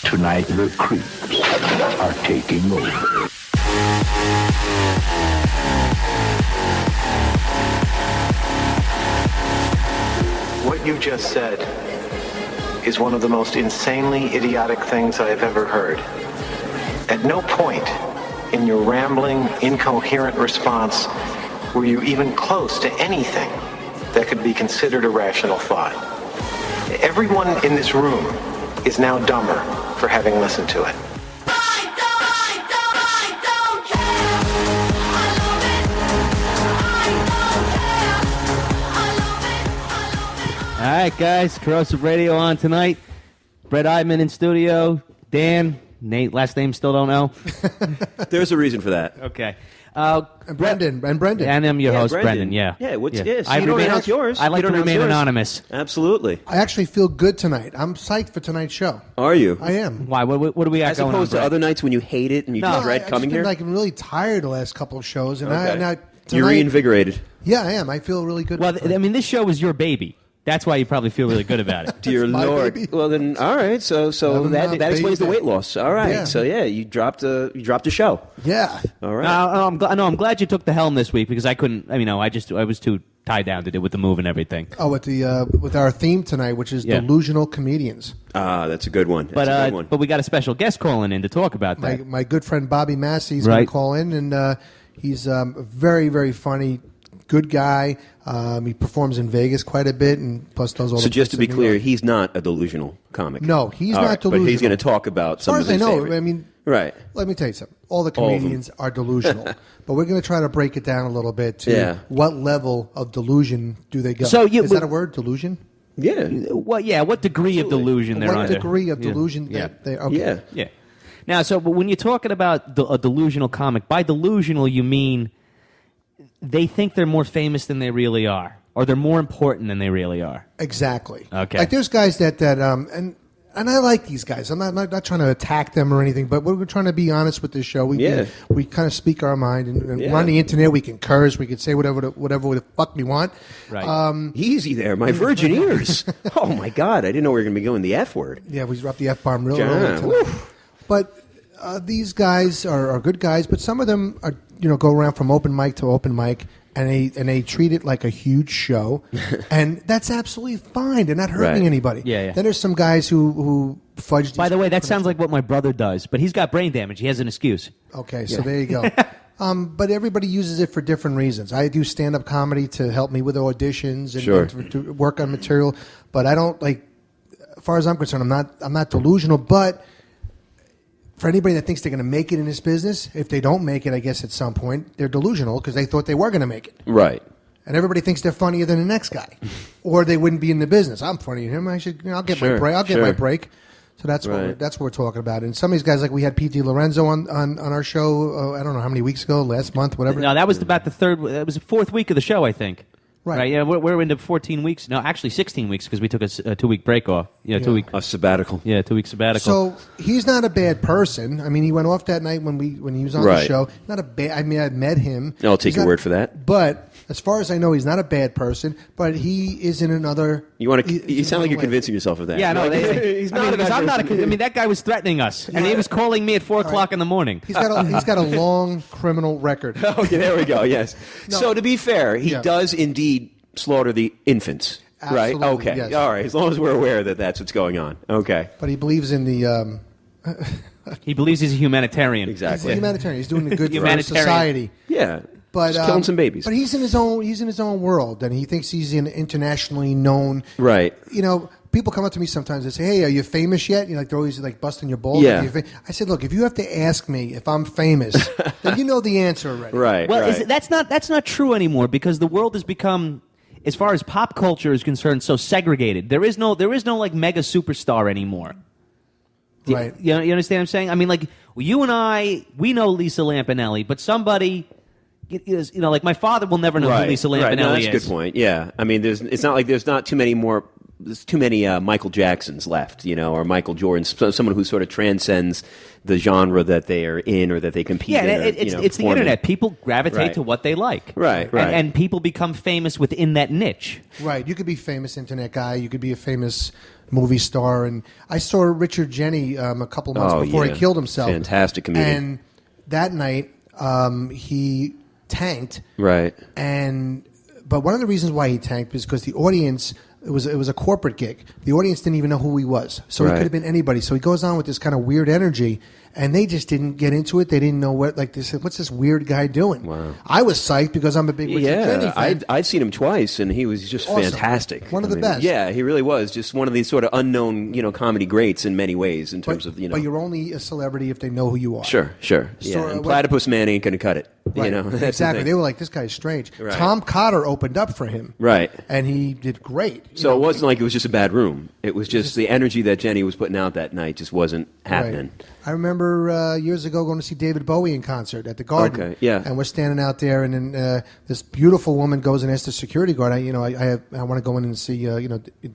Tonight the creeps are taking over. What you just said is one of the most insanely idiotic things I have ever heard. At no point in your rambling, incoherent response were you even close to anything that could be considered a rational thought. Everyone in this room is now dumber for having listened to it. All right, guys, Corrosive Radio on tonight. Brett Eidman in studio. Dan, Nate, last name still don't know. There's a reason for that. Okay. And Brenden. And I'm your host, Brenden. Yeah. Yeah, what's this? I You don't remain- announce yours. I like You to don't remain announce yours. anonymous. Absolutely. I actually feel good tonight. I'm psyched for tonight's show. Are you? I am. Why? What do we got As going on, opposed to Brett? other nights when you hate it and you just dread coming here? I've been really tired the last couple of shows, and Okay. tonight, You're reinvigorated. Yeah, I am. I feel really good. Well, I mean, this show was your baby. That's why you probably feel really good about it. Dear my Lord. baby. Well, then, all right. So that explains the weight loss. All right. Yeah. So yeah, you dropped a show. Yeah. All right. I'm glad you took the helm this week because I couldn't. I mean, I was too tied down to do with the move and everything. Oh, with our theme tonight, which is delusional comedians. That's a good one. That's a good one. But we got a special guest calling in to talk about that. My good friend Bobby Masi is going to call in, and he's a very, very funny, good guy. He performs in Vegas quite a bit, and plus does all. So the just to be places in New clear, York. he's not a delusional comic. No, he's All not right, delusional. But he's going to talk about some As of far his as I know, favorite. I mean, right. Let me tell you something. All the All of them. comedians are delusional, but we're going to try to break it down a little bit to what level of delusion do they go? So is that a word, delusion? Yeah. What degree of delusion they're What under? degree of delusion that they? Okay. Yeah. Now, so but when you're talking about a delusional comic, by delusional you mean they think they're more famous than they really are, or they're more important than they really are. Exactly. Okay. Like there's guys that and I like these guys. I'm not trying to attack them or anything, but we're trying to be honest with this show. We kind of speak our mind, and we're on the internet. We can curse. We can say whatever the fuck we want. Right. Easy there, my virgin ears. Oh my God, I didn't know we were going to be going the F word. Yeah, we dropped the F bomb real John, early tonight. But these guys are good guys, but some of them are go around from open mic to open mic. And they treat it like a huge show, and that's absolutely fine. They're not hurting anybody. Yeah. Then there's some guys who fudge. By the way, that sounds like what my brother does, but he's got brain damage. He has an excuse. Okay, so there you go. But everybody uses it for different reasons. I do stand-up comedy to help me with auditions and to work on material, but I don't like. As far as I'm concerned, I'm not delusional, but. For anybody that thinks they're going to make it in this business, if they don't make it, I guess at some point, they're delusional because they thought they were going to make it. Right. And everybody thinks they're funnier than the next guy, or they wouldn't be in the business. I'm funnier than him. I'll get my break. I'll get my break. So that's what we're talking about. And some of these guys, like we had Pete DiLorenzo on our show. I don't know how many weeks ago, last month, whatever. No, that was about it was the fourth week of the show, I think. Right. Yeah, we're into 14 weeks. No, actually 16 weeks because we took a 2-week break off. Yeah, 2 week. A sabbatical. Yeah, 2 week sabbatical. So he's not a bad person. I mean, he went off that night when he was on the show. Not a bad. I mean, I met him. I'll take your word for that. But as far as I know, he's not a bad person. But he is in another. You sound like you're convincing yourself of that. Yeah, no, he's not a bad person. I mean, that guy was threatening us, and he was calling me at 4 o'clock in the morning. He's got a long criminal record. Okay, there we go. Yes. No. So to be fair, he does indeed slaughter the infants. Absolutely, right? Okay. Yes. All right. As long as we're aware that that's what's going on. Okay. But he believes in the. He believes he's a humanitarian. Exactly. He's a humanitarian. He's doing the good for society. Yeah. But just killing some babies. But he's in his own world, and he thinks he's internationally known. Right. People come up to me sometimes and say, "Hey, are you famous yet?" They're always like busting your balls. Yeah. I said, "Look, if you have to ask me if I'm famous, then you know the answer already." Right. Well, right. that's not true anymore because the world has become, as far as pop culture is concerned, so segregated. There is no like mega superstar anymore. Right. You understand what I'm saying? I mean, like you and I, we know Lisa Lampanelli, but somebody. Like my father will never know who Lisa Lampanelli no, that's is. a good point. Yeah, I mean, it's not like there's not too many more. There's too many Michael Jacksons left, or Michael Jordans. Someone who sort of transcends the genre that they are in or that they compete in. Yeah, it's the internet. People gravitate to what they like. Right. And people become famous within that niche. Right. You could be a famous internet guy. You could be a famous movie star. And I saw Richard Jeni a couple months before he killed himself. Fantastic comedian. And that night, he tanked. Right. But one of the reasons why he tanked was because the audience, it was a corporate gig. The audience didn't even know who he was. So he could have been anybody. So he goes on with this kind of weird energy, and they just didn't get into it. They didn't know what, like, they said, what's this weird guy doing? Wow. I was psyched because I'm a big Richard Jeni fan. I'd seen him twice, and he was just Awesome. fantastic. One of the best. Yeah, he really was. Just one of these sort of unknown, comedy greats in many ways in terms of, But you're only a celebrity if they know who you are. Sure. Yeah, and Platypus Man ain't going to cut it. Right. That's Exactly. the They were like, this guy's strange. Right. Tom Cotter opened up for him. Right. And he did great. So it wasn't like it was just a bad room. It was just the energy that Jeni was putting out that night just wasn't happening. Right. I remember years ago going to see David Bowie in concert at the Garden. Okay, yeah. And we're standing out there, and then this beautiful woman goes and asks the security guard, I want to go in and see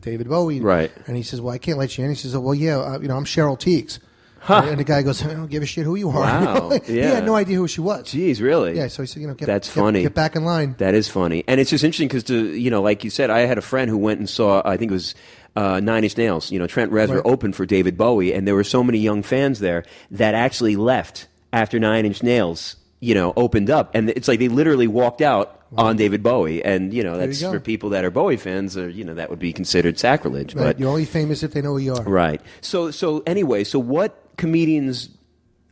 David Bowie. Right. And he says, well, I can't let you in. He says, well, yeah, I'm Cheryl Teagues. Huh. And the guy goes, I don't give a shit who you are. Wow. He Yeah. had no idea who she was. Jeez, really? Yeah, so he said, That's funny. Get back in line. That is funny. And it's just interesting because, like you said, I had a friend who went and saw, I think it was Nine Inch Nails. Trent Reznor opened for David Bowie, and there were so many young fans there that actually left after Nine Inch Nails, opened up. And it's like they literally walked out on David Bowie. And, that's for people that are Bowie fans, or, that would be considered sacrilege. Right. But You're only famous if they know who you are. Right. So anyway, what comedians,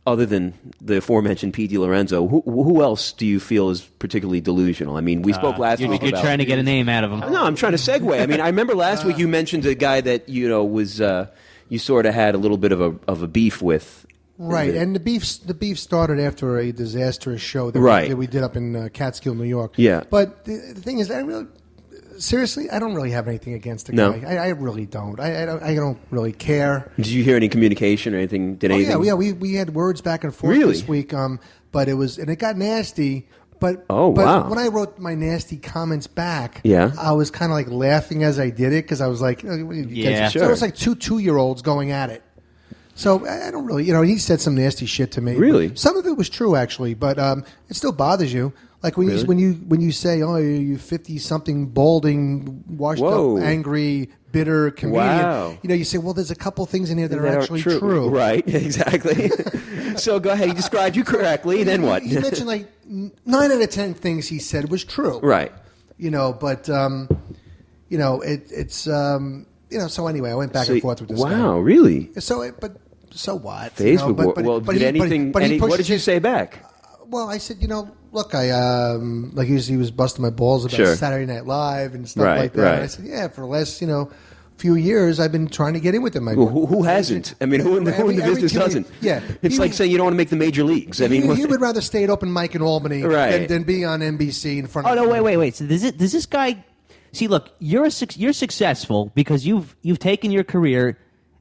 other than the aforementioned Pete DiLorenzo, who else do you feel is particularly delusional? I mean, we spoke last week You're about... trying to get a name out of him. No, I'm trying to segue. I mean, I remember last week you mentioned a guy that, was... you sort of had a little bit of a beef with... Right, and the beef started after a disastrous show that we did up in Catskill, New York. Yeah. But the thing is, seriously, I don't really have anything against the guy. I really don't. I don't really care. Did you hear any communication or anything? Yeah, we had words back and forth Really? this week. But it got nasty. But wow. when I wrote my nasty comments back, Yeah. I was kind of like laughing as I did it because I was like, Yeah. So it was like two-year-olds going at it. So I don't really, he said some nasty shit to me. Really? Some of it was true actually, but it still bothers you. Like when you say, "Oh, you 50-something, balding, washed Whoa. up, angry, bitter comedian," Wow. you say, "Well, there's a couple things in here that are actually true." Right, exactly. So go ahead. He described you correctly. Then what? He mentioned like 9 out of 10 things he said was true. Right. But it's So anyway, I went back and forth with this guy. Wow, really? So what? Facebook. What did you just say back? Well, I said, look, I like he was busting my balls about Sure. Saturday Night Live and stuff Right, like that. right. And I said, yeah, for the last few years, I've been trying to get in with him. Who hasn't? I mean, who in the business doesn't? Yeah, It's like saying you don't want to make the major leagues. I mean, he would rather stay at open mic in Albany Right. than be on NBC in front of. Oh no! Wait! So does this guy? See, look, you're successful because you've taken your career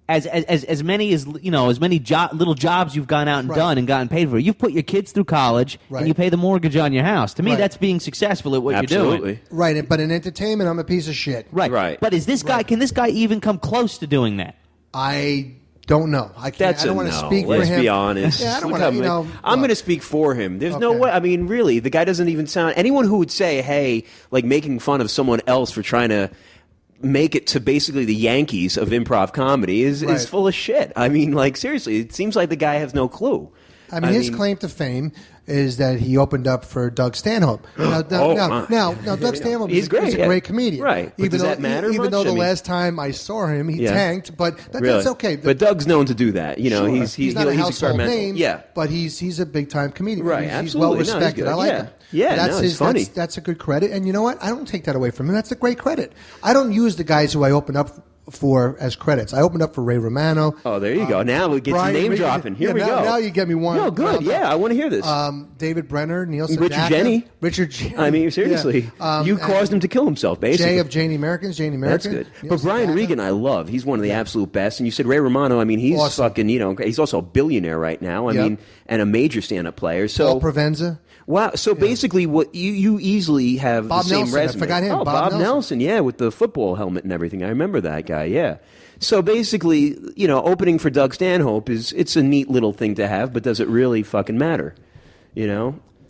as many little jobs you've gone out and done and gotten paid for. You've put your kids through college and you pay the mortgage on your house. To me, that's being successful at what you're doing. Right, but in entertainment, I'm a piece of shit. Right. But is this guy? Can this guy even come close to doing that? I don't know. I can't. I don't want to speak for him. Let's be honest. Yeah, I don't want to. I'm going to speak for him. There's no way. I mean, really, the guy doesn't even sound. Anyone who would say, "Hey," like making fun of someone else for trying to make it to basically the Yankees of improv comedy is full of shit. I mean, like seriously, it seems like the guy has no clue. I mean, his claim to fame is that he opened up for Doug Stanhope. Now, Doug Stanhope is a great comedian. Right. But does that matter Even much? though the last time I saw him, he tanked, but that's okay. But Doug's known to do that. Sure. He's not a household experimental. name, but he's a big-time comedian. Right, He's absolutely. well respected. I like him. Yeah, it's funny. That's a good credit. And you know what? I don't take that away from him. That's a great credit. I don't use the guys who I open up for as credits. I opened up for Ray Romano. Oh, there you go. Now we get some name dropping. Here we go. Now you get me one. No, good. Yeah, I want to hear this. David Brenner, Neil Sedaka. Richard Jeni. I mean, seriously. You caused him to kill himself, basically. Jay of Janie Americans. That's good. Neil But Brian Sedaka. Regan, I love. He's one of the absolute best. And you said Ray Romano. I mean, he's fucking, he's also a billionaire right now. I mean, and a major stand-up player. So Paul Provenza. Wow. So basically, what you easily have Bob the same Nelson. resume. I forgot him. Oh, Bob Nelson. Yeah, with the football helmet and everything. I remember that guy. Yeah. So basically, opening for Doug Stanhope it's a neat little thing to have, but does it really fucking matter?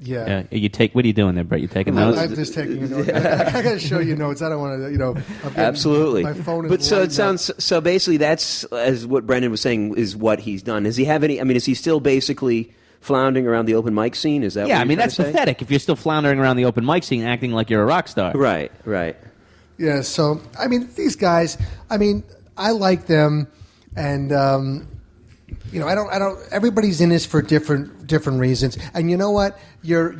Yeah. You take. What are you doing there, Brett? You taking notes? I'm just taking a note. I got to show you notes. I don't want to, Absolutely. My phone is but so it lighting up. sounds so. Basically, that's as what Brenden was saying is what he's done. Does he have any? I mean, is he still basically floundering around the open mic scene? Is that? Yeah, what I mean you're that's trying to say? pathetic. If you're still floundering around the open mic scene, acting like you're a rock star. Right. Right. Yeah, so I mean, these guys. I mean, I like them, and I don't. Everybody's in this for different reasons, and you know what? You're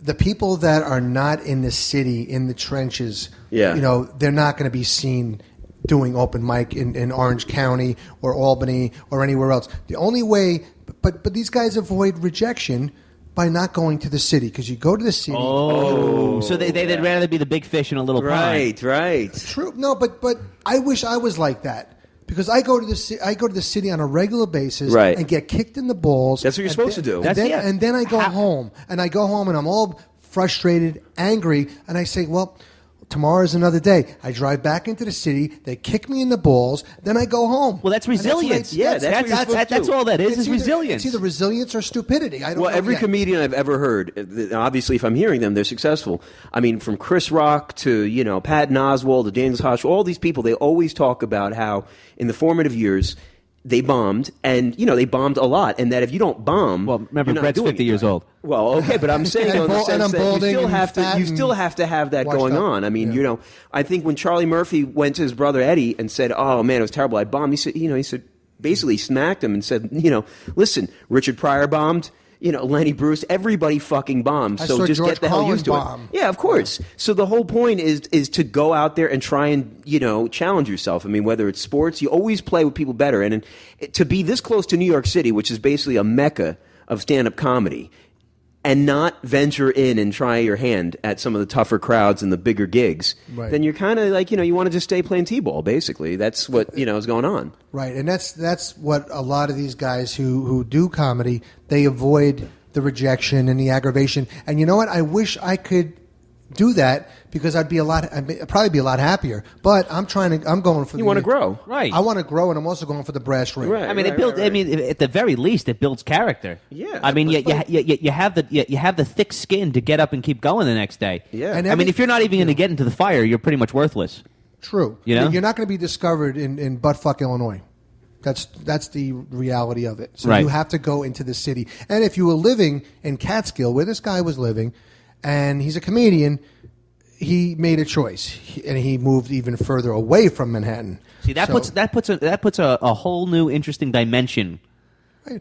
the people that are not in the city, in the trenches. Yeah. They're not going to be seen doing open mic in Orange County or Albany or anywhere else. The only way, but these guys avoid rejection by not going to the city, because you go to the city. Oh, so they'd rather be the big fish in a little pond. Right. True. No, but I wish I was like that. Because I go to the city on a regular basis and get kicked in the balls. That's what you're supposed to do. And then I go home, and I'm all frustrated, angry, and I say, well, tomorrow's another day. I drive back into the city. They kick me in the balls. Then I go home. Well, that's resilience. That's all that is resilience. It's either resilience or stupidity. I don't know every yet. comedian I've ever heard, obviously, if I'm hearing them, they're successful. I mean, from Chris Rock to Patton Oswalt to Daniel Tosh, all these people, they always talk about how in the formative years they bombed, and they bombed a lot, and that if you don't bomb, well, remember you're not Brett's doing 50 it years right. old. Well, okay, but I'm saying in the sense that you still have to have that going up. on. I mean, I think when Charlie Murphy went to his brother Eddie and said, "Oh man, it was terrible. I bombed." He said, basically smacked him and said, listen, Richard Pryor bombed. Lenny Bruce, everybody fucking bombs. So just George get the hell Carlin used to bomb. it. Yeah, of course. So the whole point is to go out there and try and, challenge yourself. I mean, whether it's sports, you always play with people better. And to be this close to New York City, which is basically a mecca of stand-up comedy, and not venture in and try your hand at some of the tougher crowds and the bigger gigs, then you're kind of like, you want to just stay playing T-ball, basically. That's what, is going on. Right, and that's what a lot of these guys who do comedy, they avoid the rejection and the aggravation. And you know what? I wish I could do that, because I'd probably be a lot happier. But I'm going for You want to grow. Right. I want to grow, and I'm also going for the brass ring. Right. I mean, I mean, at the very least, it builds character. Yeah. I mean, you have the thick skin to get up and keep going the next day. Yeah. And I mean, if you're not even going to get into the fire, you're pretty much worthless. True. You're not going to be discovered in buttfuck Illinois. That's the reality of it. So Right. you have to go into the city. And if you were living in Catskill, where this guy was living, and he's a comedian, he made a choice, and he moved even further away from Manhattan. See, that puts a whole new interesting dimension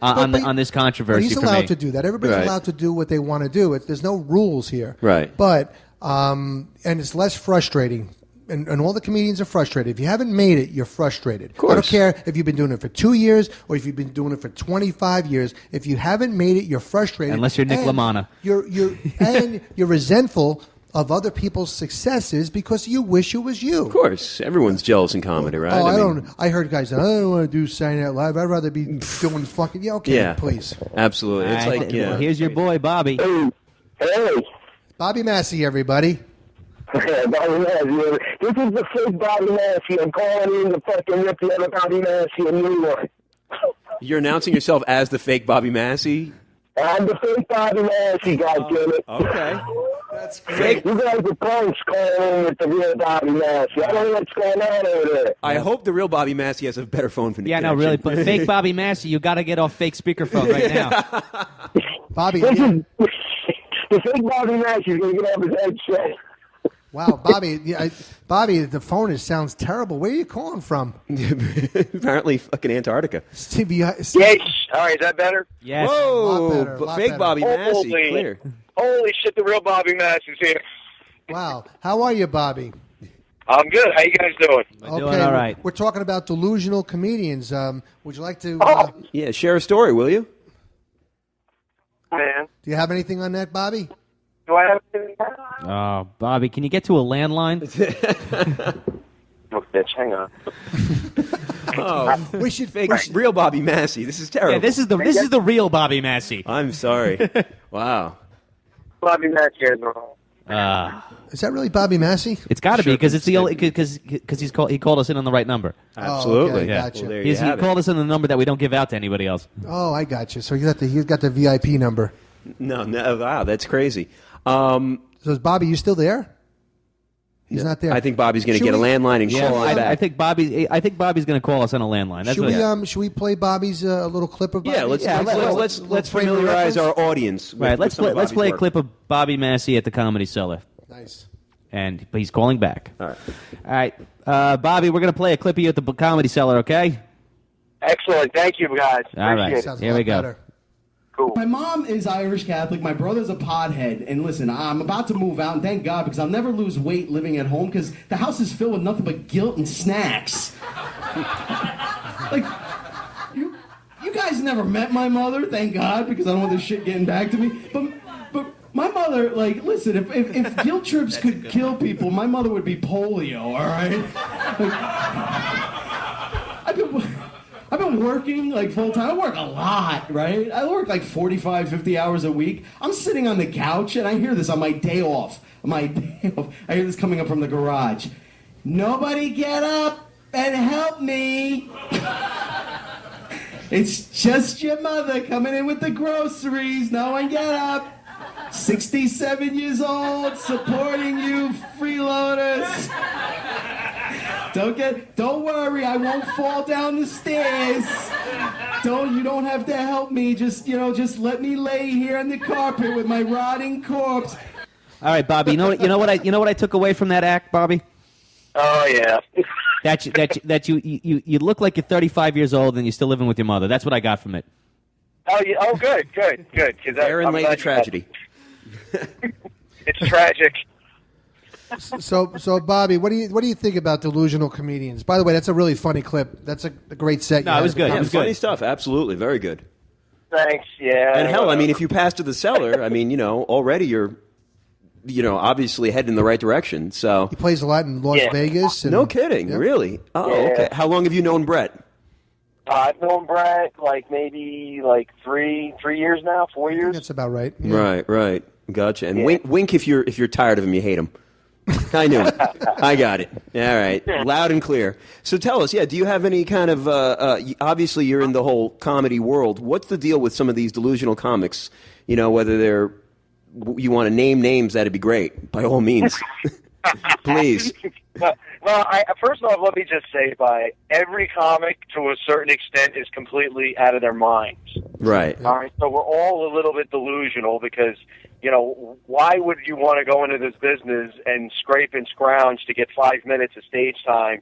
on this controversy. But he's for allowed me. to do that. Everybody's Right. allowed to do what they want to do. There's no rules here. Right. But and it's less frustrating. And all the comedians are frustrated. If you haven't made it, you're frustrated. Of course. I don't care if you've been doing it for 2 years or if you've been doing it for 25 years. If you haven't made it, you're frustrated. Unless you're Nick And LaManna. You're resentful of other people's successes because you wish it was you. Of course. Everyone's jealous in comedy, right? Oh, I heard guys say, I don't want to do Saturday Night Live. I'd rather be doing fucking... Yeah, okay, Yeah. please. Absolutely. It's All like, right, yeah. Here's your boy, Bobby. Hey, Bobby Masi, everybody. Bobby Masi. This is the fake Bobby Masi. I'm calling in to fucking rip the other Bobby Masi a new one. You're announcing yourself as the fake Bobby Masi? I'm the fake Bobby Masi, goddammit. Okay. That's Fake. You guys are punks calling in with the real Bobby Masi. I don't know what's going on over there. I hope the real Bobby Masi has a better phone Yeah, no, really. But fake Bobby Massey, you got to get off fake speakerphone right now. Bobby. This is, the fake Bobby Masi is going to get off his headset. Wow, Bobby. Bobby, the phone sounds terrible. Where are you calling from? Apparently fucking Antarctica. Stevie. Yes. All right, is that better? Yes. Whoa! better, But lot fake better. Bobby Masi, Holy- clear. Holy shit, the real Bobby Masi's here. Wow. How are you, Bobby? I'm good. How you guys doing? Doing all right. We're talking about delusional comedians. Would you like to? Yeah, share a story, will you? Man. Do you have anything on that, Bobby? Do I have Oh, Bobby, can you get to a landline? Oh, bitch, hang on. Oh, We should fake real Bobby Masi. This is terrible. Yeah, this is the real Bobby Massey. I'm sorry. Wow. Bobby Masi here. Is that really Bobby Massey? It's got to be Sure, because it's the only because he called us in on the right number. Absolutely. okay, Yeah. gotcha. Well, there He you have it. called us in the number that we don't give out to anybody else. Oh, I got you. So he's got the VIP number. No, wow, that's crazy. So is Bobby, you still there? He's not there. I think Bobby's going to get a landline and call us back. I think Bobby's going to call us on a landline. That's should we play Bobby's little clip of Bobby? Yeah, let's familiarize our audience. Right, let's play a clip of Bobby Masi at the Comedy Cellar. Nice. But he's calling back. All right, Bobby, we're going to play a clip of you at the Comedy Cellar, okay? Excellent. Thank you, guys. All right, Sounds here we go. better. Cool. My mom is Irish Catholic. My brother's a pothead. And listen, I'm about to move out, and thank God, because I'll never lose weight living at home, because the house is filled with nothing but guilt and snacks. Like, you guys never met my mother, thank God, because I don't want this shit getting back to me. But my mother, like, listen, if guilt trips could kill people, my mother would be polio, all right? Like, I've been working like full time. I work a lot, right? I work like 45, 50 hours a week. I'm sitting on the couch and I hear this on my day off. I hear this coming up from the garage. Nobody get up and help me. It's just your mother coming in with the groceries. No one get up. 67 years old, supporting you, freeloaders. Don't worry, I won't fall down the stairs. You don't have to help me. Just let me lay here on the carpet with my rotting corpse. All right, Bobby. You know what I took away from that act, Bobby? Oh yeah. That you look like you're 35 years old and you're still living with your mother. That's what I got from it. Oh yeah. Oh good. Aaron laid the tragedy. It's tragic. So Bobby, what do you think about delusional comedians? By the way, that's a really funny clip. That's a great set. No, it was good. Yeah, it was funny good stuff. Absolutely, very good. Thanks. Yeah. And hell, I mean, if you pass to the cellar, I mean, already you're, obviously heading in the right direction. So he plays a lot in Las Vegas. And, no kidding, really? Oh, okay. How long have you known Brett? I've known Brett maybe 3 years now, 4 years. That's about right. Yeah. Right. Gotcha. And wink if you're tired of him, you hate him. I knew it. I got it. All right. Loud and clear. So tell us, do you have any kind of, obviously you're in the whole comedy world. What's the deal with some of these delusional comics? Whether you want to name names, that'd be great. By all means. Please. Well, first off, let me just say, every comic to a certain extent is completely out of their minds. Right. All right. So we're all a little bit delusional because, why would you want to go into this business and scrape and scrounge to get 5 minutes of stage time?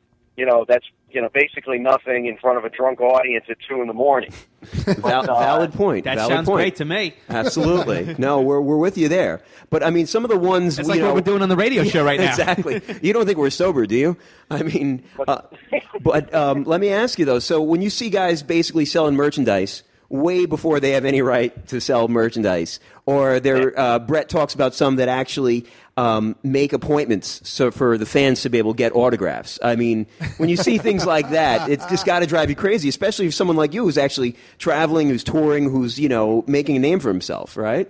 That's basically nothing in front of a drunk audience at 2 a.m. Valid point. That valid sounds point. great to me. Absolutely. No, we're with you there. But I mean, some of the ones it's like what we're doing on the radio show right now. Exactly. You don't think we're sober, do you? I mean, but let me ask you though. So when you see guys basically selling merchandise way before they have any right to sell merchandise, or Brett talks about some that actually make appointments so for the fans to be able to get autographs. I mean, when you see things like that, it's just got to drive you crazy, especially if someone like you who's actually traveling, who's touring, who's, making a name for himself, right?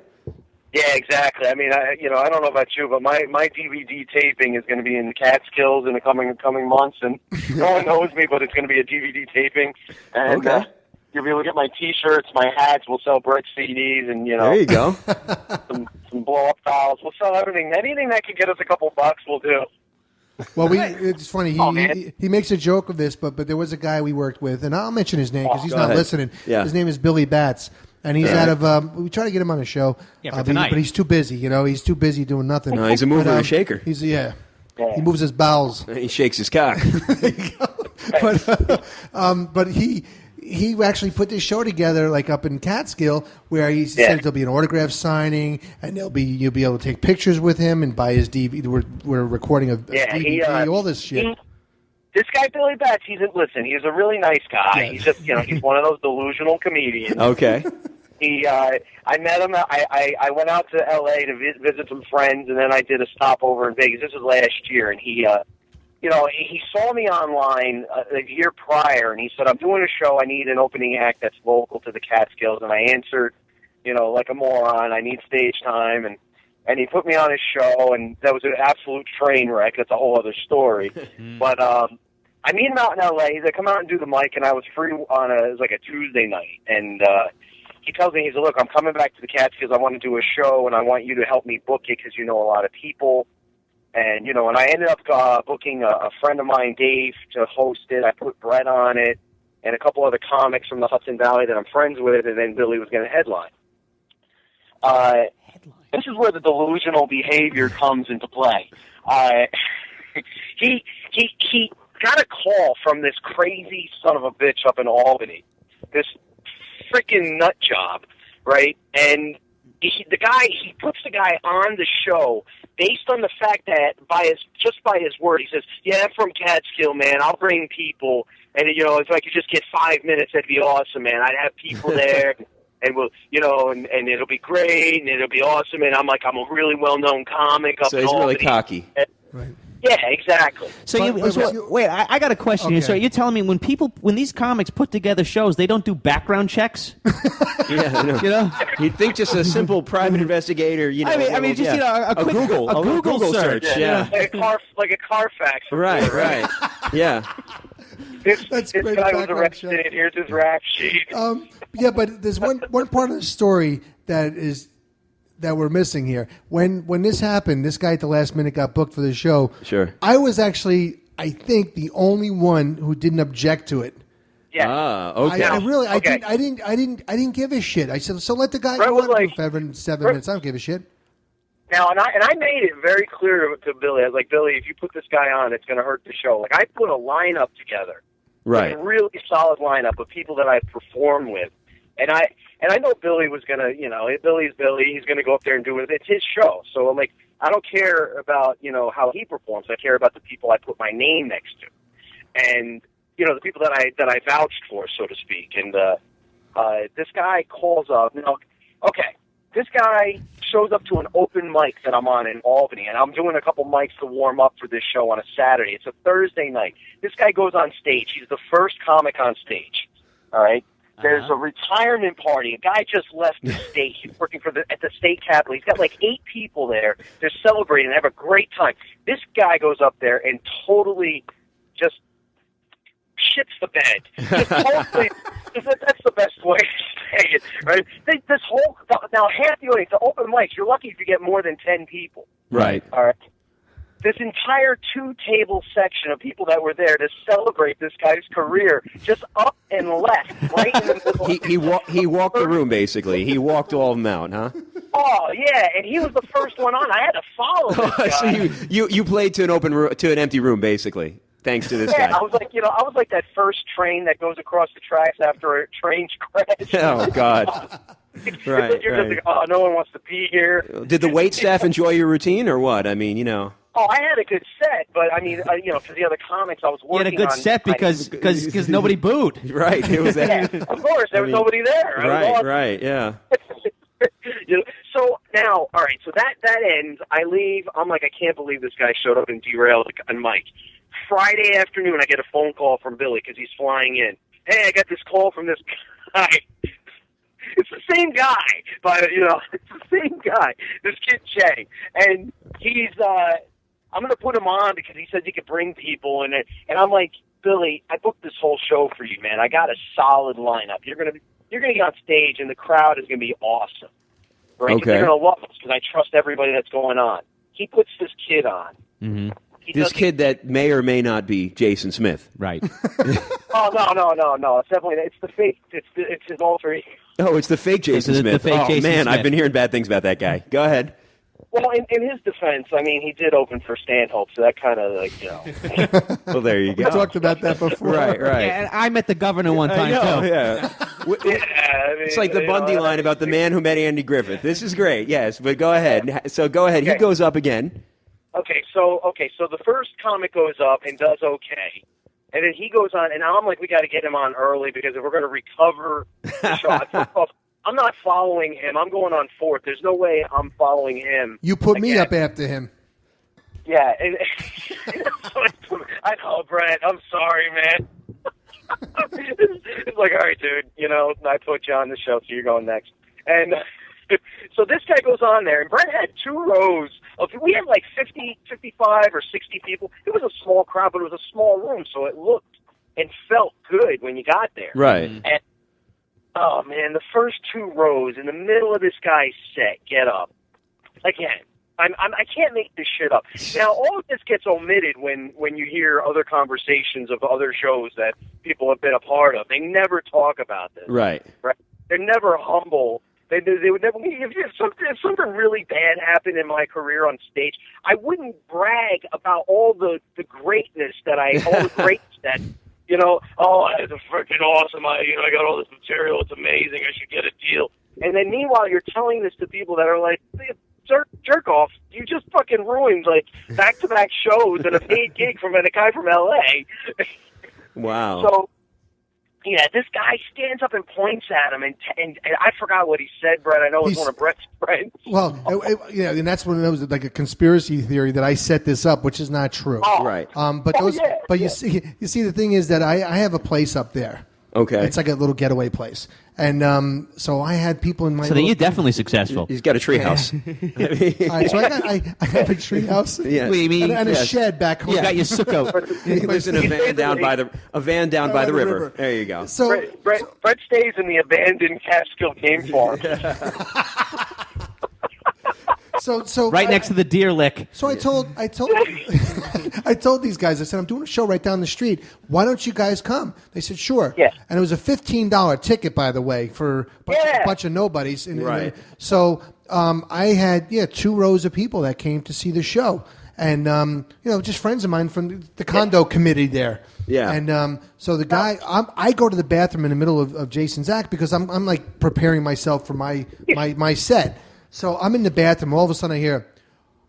Yeah, exactly. I mean, I don't know about you, but my DVD taping is going to be in the Catskills in the coming months, and no one knows me, but it's going to be a DVD taping. And, okay. You'll be able to get my T-shirts, my hats. We'll sell Brett CDs, and there you go. some blow-up dolls. We'll sell everything. Anything that can get us a couple bucks, we'll do. Well, it's funny. He makes a joke of this, but there was a guy we worked with, and I'll mention his name because he's not listening. Yeah. His name is Billy Batts, and he's out of. We try to get him on the show, for tonight. but he's too busy. He's too busy doing nothing. No, he's a mover and a shaker. He moves his bowels. He shakes his cock. But he actually put this show together up in Catskill where he said there'll be an autograph signing and you'll be able to take pictures with him and buy his DVD. We're recording a DVD, all this shit. This guy Billy Batts, he's a really nice guy. Yeah. He's just he's one of those delusional comedians. Okay. I met him. I went out to L.A. to visit some friends, and then I did a stopover in Vegas. This was last year, and he saw me online a year prior, and he said, I'm doing a show. I need an opening act that's local to the Catskills. And I answered, like a moron. I need stage time. And he put me on his show, and that was an absolute train wreck. That's a whole other story. But I meet him out in L.A. They come out and do the mic, and I was free on it was like a Tuesday night. And he tells me, he's like, look, I'm coming back to the Catskills. I want to do a show, and I want you to help me book it because you know a lot of people. And, you know, and I ended up booking a friend of mine, Dave, to host it. I put Brett on it and a couple other comics from the Hudson Valley that I'm friends with, and then Billy was going to headline. This is where the delusional behavior comes into play. He got a call from this crazy son of a bitch up in Albany, this freaking nut job, right? And he puts the guy on the show based on the fact that by his word, he says, "Yeah, I'm from Catskill, man. I'll bring people, and you know, if I could just get 5 minutes, that'd be awesome, man. I'd have people there." And we'll, you know, and it'll be great, and it'll be awesome. And I'm like, I'm a really well-known comic up so in he's Albany. really cocky. Right. Yeah, exactly. So, wait, I got a question here. So you're telling me when these comics put together shows, they don't do background checks? Yeah, you know, you'd think just a simple private investigator. You know, I mean, just you know, a Google search. Yeah, like a Carfax. Right. Yeah. This great guy was background arrested. check. Here's his rap sheet. Yeah, but there's one part of the story that we're missing here. When this happened, this guy at the last minute got booked for the show. Sure. I was actually, I think, the only one who didn't object to it. Yeah. Ah, okay. I didn't give a shit. I said, so let the guy go on for 7 minutes. I don't give a shit. Now, and I made it very clear to Billy. I was like, Billy, if you put this guy on, it's going to hurt the show. Like, I put a lineup together. Right. A really solid lineup of people that I performed with. And I know Billy was going to, you know, Billy's Billy. He's going to go up there and do it. It's his show. So I'm like, I don't care about, you know, how he performs. I care about the people I put my name next to. And, you know, the people that I vouched for, so to speak. And this guy calls up. Now, okay, this guy shows up to an open mic that I'm on in Albany, and I'm doing a couple mics to warm up for this show on a Saturday. It's a Thursday night. This guy goes on stage. He's the first comic on stage, all right? There's a retirement party. A guy just left the state. He's working at the state capitol. He's got like 8 people there. They're celebrating. They have a great time. This guy goes up there and totally just shits the bed. Just totally, that's the best way to say it, right? Now half the audience, the open mics, you're lucky if you get more than 10 people. Right. All right. This entire 2-table section of people that were there to celebrate this guy's career just up and left, right in the middle. He walked the room, basically. He walked all of them out, huh? Oh, yeah, and he was the first one on. I had to follow this guy. So you played to an empty room, basically, thanks to this guy. I was like that first train that goes across the tracks after a train crash. Oh, God. Right. You're just like, oh, no one wants to be here. Did the wait staff enjoy your routine or what? I mean, you know. Oh, I had a good set, but I mean, you know, for the other comics, I was working on. You had a good set because nobody booed. Right. It was that. Yeah, of course, there was nobody there. Right, yeah. You know, so now, all right, so that ends. I leave. I'm like, I can't believe this guy showed up and derailed on Mike. Friday afternoon, I get a phone call from Billy because he's flying in. Hey, I got this call from this guy. It's the same guy, but you know, it's the same guy. This kid Jay, and he's. I'm going to put him on because he says he could bring people, and I'm like, Billy, I booked this whole show for you, man. I got a solid lineup. You're gonna get on stage, and the crowd is gonna be awesome. Right? Okay. They're gonna love us because I trust everybody that's going on. He puts this kid on. Mm-hmm. This kid that may or may not be Jason Smith. Right. Oh no! It's definitely the fake. It's his alter ego. Oh, it's the fake Jason Smith. Jason man, Smith. I've been hearing bad things about that guy. Go ahead. Well, in his defense, I mean, he did open for Stanhope, so that kind of, like, you know. Well, there you go. We talked about that before. Right. Yeah, and I met the governor one time, too. Yeah. It's like the Bundy line about the man who met Andy Griffith. This is great, yes, but go ahead. So go ahead. Okay. He goes up again. Okay, so the first comic goes up and does okay. And then he goes on, and I'm like, we got to get him on early because if we're going to recover the show, I'm not following him. I'm going on 4th. There's no way I'm following him. You put me up after him. Yeah. I know, Brent. I'm sorry, man. It's like, all right, dude, you know, I put you on the show, so you're going next. And so this guy goes on there, and Brent had 2 rows. We had like 50, 55 or 60 people. It was a small crowd, but it was a small room, so it looked and felt good when you got there. Right. And Oh man, the first 2 rows in the middle of this guy's set. Get up again. I can't make this shit up. Now, all of this gets omitted when you hear other conversations of other shows that people have been a part of. They never talk about this. Right. They're never humble. They would never. If something really bad happened in my career on stage, I wouldn't brag about all the greatness all the greatness that. Oh, it's freaking awesome. I got all this material. It's amazing. I should get a deal. And then meanwhile, you're telling this to people that are like, jerk off. You just fucking ruined like back-to-back shows and a paid gig from a guy from L.A. Wow. So, yeah, this guy stands up and points at him, and I forgot what he said, Brett. I know it's one of Brett's friends. Well, and that's when it was like a conspiracy theory that I set this up, which is not true. Oh. Right. You see, the thing is that I have a place up there. Okay. It's like a little getaway place. And so I had people in my... So then you're definitely successful. He's got a treehouse. All right, so I have a treehouse and a shed back home. You got your succo. He lives in a van down by the river. There you go. So Brett stays in the abandoned Catskill game farm. So right next to the deer lick. So I told I told these guys, I said, I'm doing a show right down the street. Why don't you guys come? They said, sure. Yeah. And it was a $15 ticket, by the way, for a bunch of nobodies. Right. So I had 2 rows of people that came to see the show. And, just friends of mine from the condo committee there. Yeah. And so the guy, I go to the bathroom in the middle of Jason's act because I'm like preparing myself for my set. So I'm in the bathroom. All of a sudden I hear,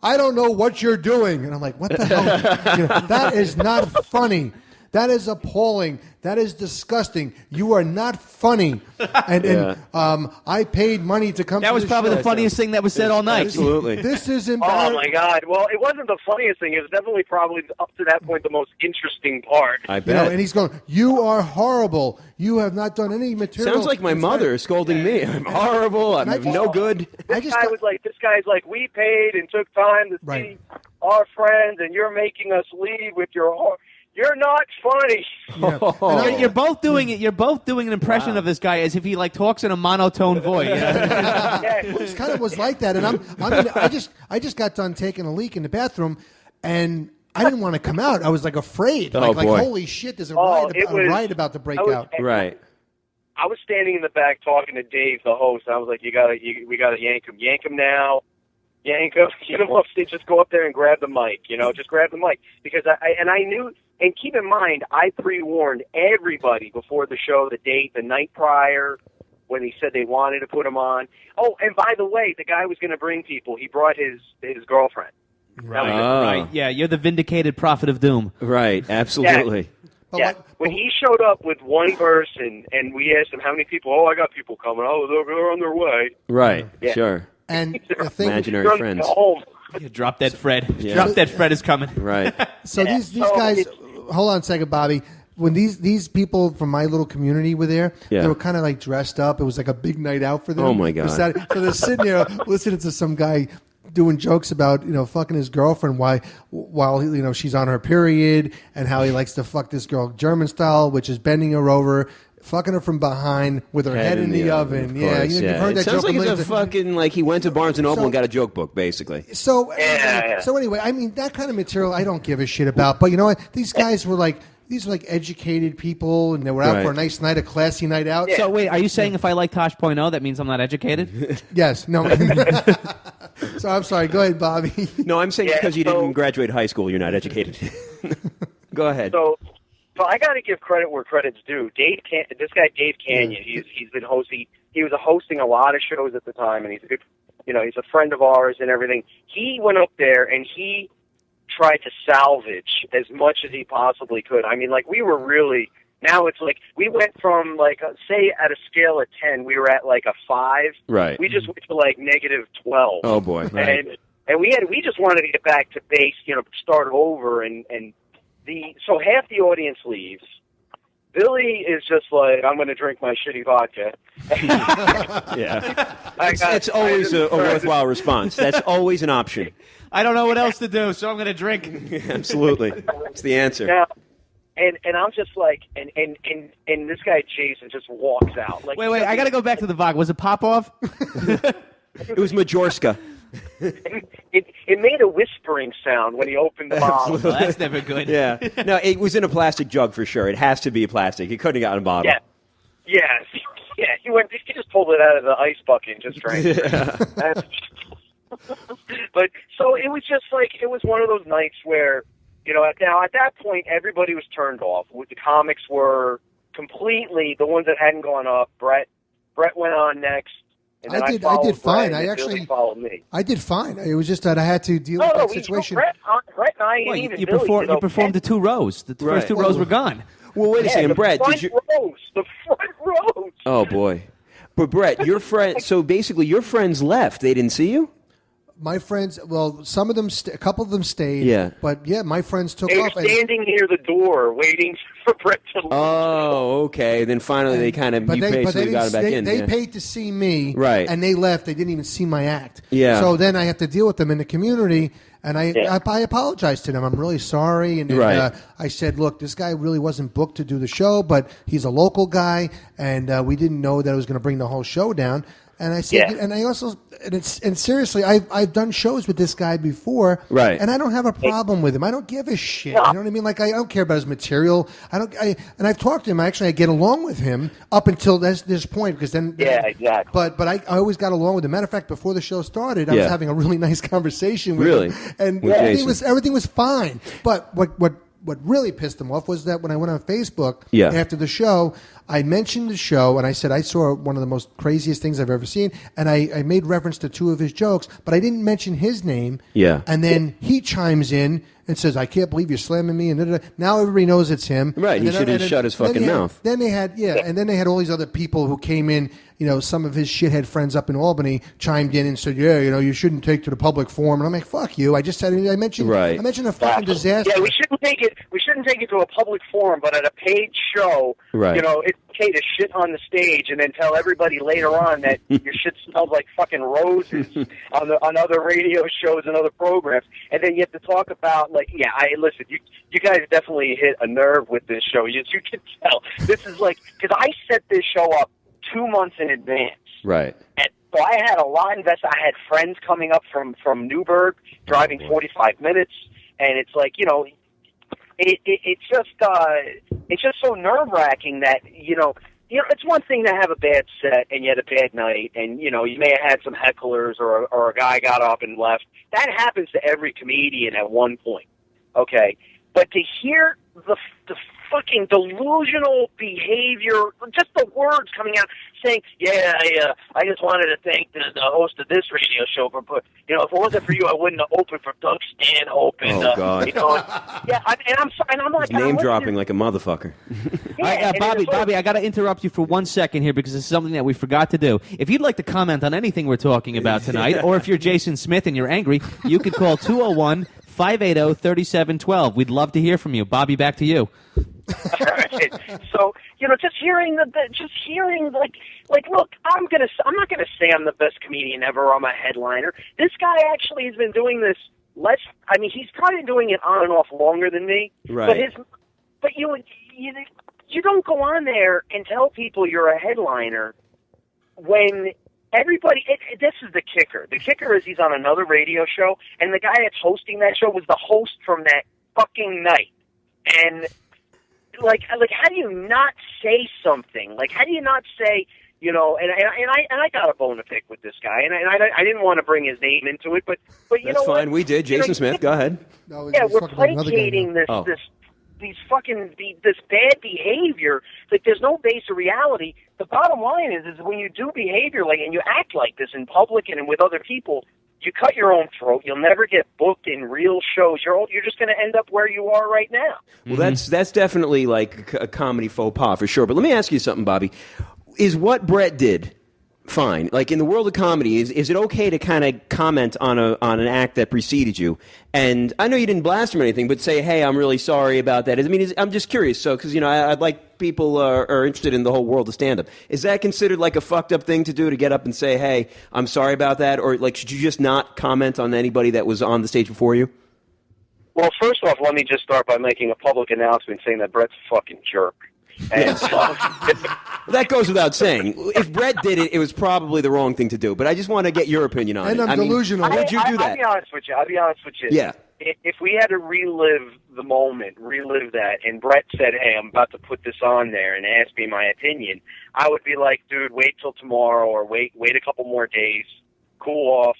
I don't know what you're doing. And I'm like, what the hell? That is not funny. That is appalling. That is disgusting. You are not funny. And I paid money to come That to was the probably show. the funniest thing that was said all night. Absolutely. This is embarrassing. Oh, my God. Well, it wasn't the funniest thing. It was definitely probably up to that point the most interesting part. I bet. And he's going, you are horrible. You have not done any material. Sounds like my mother scolding me. I'm horrible. I'm no good. This guy's like, we paid and took time to see our friends, and you're making us leave with your You're not funny. Yeah. You're both doing it. You're both doing an impression of this guy as if he like talks in a monotone voice. It kind of was like that, and I just got done taking a leak in the bathroom, and I didn't want to come out. I was like afraid. Like holy shit, there's a riot about to break out. Right. I was standing in the back talking to Dave, the host. And I was like, we gotta yank him now. Yank him, get him off stage. Just go up there and grab the mic. Just grab the mic because I knew. And keep in mind, I pre-warned everybody before the show, the date, the night prior, when he said they wanted to put him on. Oh, and by the way, the guy was going to bring people. He brought his girlfriend. Right. Yeah, you're the vindicated prophet of doom. Right. Absolutely. Yeah. When he showed up with one person, and we asked him how many people. Oh, I got people coming. Oh, they're on their way. Right. Yeah. Sure. And the thing, imaginary friends. Drop Dead Fred. Yeah. Drop Dead Fred is coming. Right. So these guys. Hold on a second, Bobby. When these people from my little community were there, they were kind of like dressed up. It was like a big night out for them. Oh my God! So they're sitting there listening to some guy doing jokes about fucking his girlfriend while she's on her period, and how he likes to fuck this girl German style, which is bending her over, fucking her from behind with her head in the oven. You've heard that sounds joke. like it's a fucking he went to Barnes and Noble and got a joke book, basically. So anyway, I mean that kind of material I don't give a shit about. But you know what? These guys were like. These are like educated people, and they were out for a nice night, a classy night out. So wait, are you saying if I like Tosh.0, that means I'm not educated? Yes. No. So I'm sorry. Go ahead, Bobby. No, I'm saying because you didn't graduate high school, you're not educated. Go ahead. So I got to give credit where credit's due. This guy Dave Canyon, he's been hosting. He was hosting a lot of shows at the time, and he's a good, he's a friend of ours and everything. He went up there and he tried to salvage as much as he possibly could. I mean, we were really, now it's we went from say at a scale of 10, we were at a 5. Right. We just went to negative 12. Oh boy. Right. And we just wanted to get back to base, start over and so half the audience leaves. Billy is just I'm going to drink my shitty vodka. Yeah. It's always a worthwhile response. That's always an option. I don't know what else to do, so I'm going to drink. Absolutely. It's the answer. And I'm just like, and this guy Jason just walks out. Like, wait, I got to go back to the vodka. Was it Popov? It was Majorska. It made a whispering sound when he opened the bottle. Well, that's never good. Yeah. No, it was in a plastic jug for sure. It has to be a plastic. It couldn't have gotten a bottle. Yeah. Yes. Yeah. He just pulled it out of the ice bucket and just drank it. But so it was just like, it was one of those nights where, you know, now at that point everybody was turned off. The comics were completely the ones that hadn't gone up. Brett went on next. And then I did fine. Brett, I actually followed me. I did fine. It was just that I had to deal with that situation. Brett and I, and even you Billy, performed the 2 rows. The first 2 rows were gone. Well, wait a second, Brett. The front rows. Oh boy, but Brett, your friend. So basically, your friends left. They didn't see you. My friends, well, some of them, a couple of them stayed. Yeah. But yeah, my friends took They were off. standing near the door waiting for Brett to leave. Oh, okay. Then finally, they kind of basically got it back in. They paid to see me, right? And they left. They didn't even see my act. Yeah. So then I have to deal with them in the community, and I apologized to them. I'm really sorry, and I said, look, this guy really wasn't booked to do the show, but he's a local guy, and we didn't know that it was going to bring the whole show down. And I said, and I also, and seriously, I've done shows with this guy before, right? And I don't have a problem with him. I don't give a shit. You know what I mean? Like I don't care about his material. And I've talked to him. I get along with him up until this point because then, exactly. But I always got along with him. Matter of fact, before the show started, I was having a really nice conversation with him, and everything was fine. But what really pissed him off was that when I went on Facebook after the show, I mentioned the show and I said I saw one of the most craziest things I've ever seen, and I made reference to 2 of his jokes, but I didn't mention his name. Yeah. And then he chimes in and says, "I can't believe you're slamming me." And now everybody knows it's him. Right. He should have shut his fucking mouth. Then they had and then they had all these other people who came in. You know, some of his shithead friends up in Albany chimed in and said, you shouldn't take to the public forum. And I'm like, fuck you. I just said, I mentioned a fucking disaster. Yeah, we shouldn't take it to a public forum, but at a paid show, it's okay to shit on the stage and then tell everybody later on that your shit smells like fucking roses on other radio shows and other programs. And then you have to talk about, listen, you guys definitely hit a nerve with this show. You can tell. This is like, because I set this show up 2 months in advance. Right. And so I had a lot invested. I had friends coming up from Newburgh, driving 45 minutes, and it's like, it's just so nerve-wracking that, it's one thing to have a bad set and you had a bad night and, you may have had some hecklers or a guy got up and left. That happens to every comedian at one point, okay? But to hear the fucking delusional behavior, just the words coming out saying, I just wanted to thank the host of this radio show for if it wasn't for you, I wouldn't have opened for Doug Stanhope. And, oh, God. And I'm sorry, and I'm like... Name-dropping like a motherfucker. Bobby, I got to interrupt you for 1 second here because it's something that we forgot to do. If you'd like to comment on anything we're talking about tonight, or if you're Jason Smith and you're angry, you could call 201-580-3712. We'd love to hear from you. Bobby, back to you. All right. So, just hearing look, I'm not gonna say I'm the best comedian ever or I'm a headliner. This guy actually has been doing this he's probably been doing it on and off longer than me. Right. But you don't go on there and tell people you're a headliner when everybody, this is the kicker. The kicker is he's on another radio show, and the guy that's hosting that show was the host from that fucking night. And how do you not say something? Like, how do you not say, and I got a bone to pick with this guy, and I didn't want to bring his name into it, but that's know fine. What? We did. Jason Smith, go ahead. No, we're placating this bad behavior. Like, there's no base of reality. The bottom line is when you do behavior and you act like this in public and with other people, you cut your own throat. You'll never get booked in real shows. You're just going to end up where you are right now. Well, that's definitely like a comedy faux pas for sure. But let me ask you something, Bobby. Is what Brett did fine? Like, in the world of comedy, is it okay to kind of comment on an act that preceded you? And I know you didn't blast him or anything, but say, hey, I'm really sorry about that. I'm just curious. So, because, I'd like people are interested in the whole world of stand-up. Is that considered like a fucked up thing to do, to get up and say, hey, I'm sorry about that? Or, like, should you just not comment on anybody that was on the stage before you? Well, first off, let me just start by making a public announcement saying that Brett's a fucking jerk. And that goes without saying. If Brett did it, it was probably the wrong thing to do. But I just want to get your opinion on it. And I'm delusional. Would you do that? I'll be honest with you. Yeah. If we had to relive the moment, relive that, and Brett said, "Hey, I'm about to put this on there," and asked me my opinion, I would be like, "Dude, wait till tomorrow, or wait a couple more days, cool off,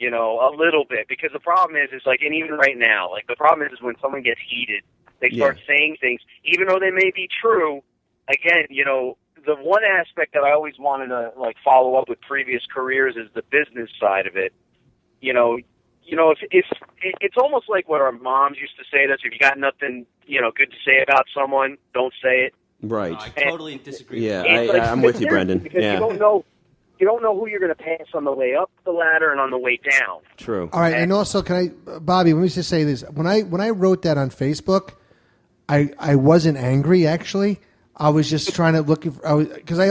a little bit." Because the problem is like, and even right now, like the problem is when someone gets heated, they start saying things, even though they may be true. Again, the one aspect that I always wanted to like follow up with previous careers is the business side of it. If it's almost like what our moms used to say to us: if you got nothing, good to say about someone, don't say it. Right. I totally disagree. Yeah, I'm with you, Brenden. Because yeah. you don't know who you're going to pass on the way up the ladder and on the way down. True. All right, and also, Bobby? Let me just say this: when I wrote that on Facebook, I wasn't angry actually. I was just trying to look because I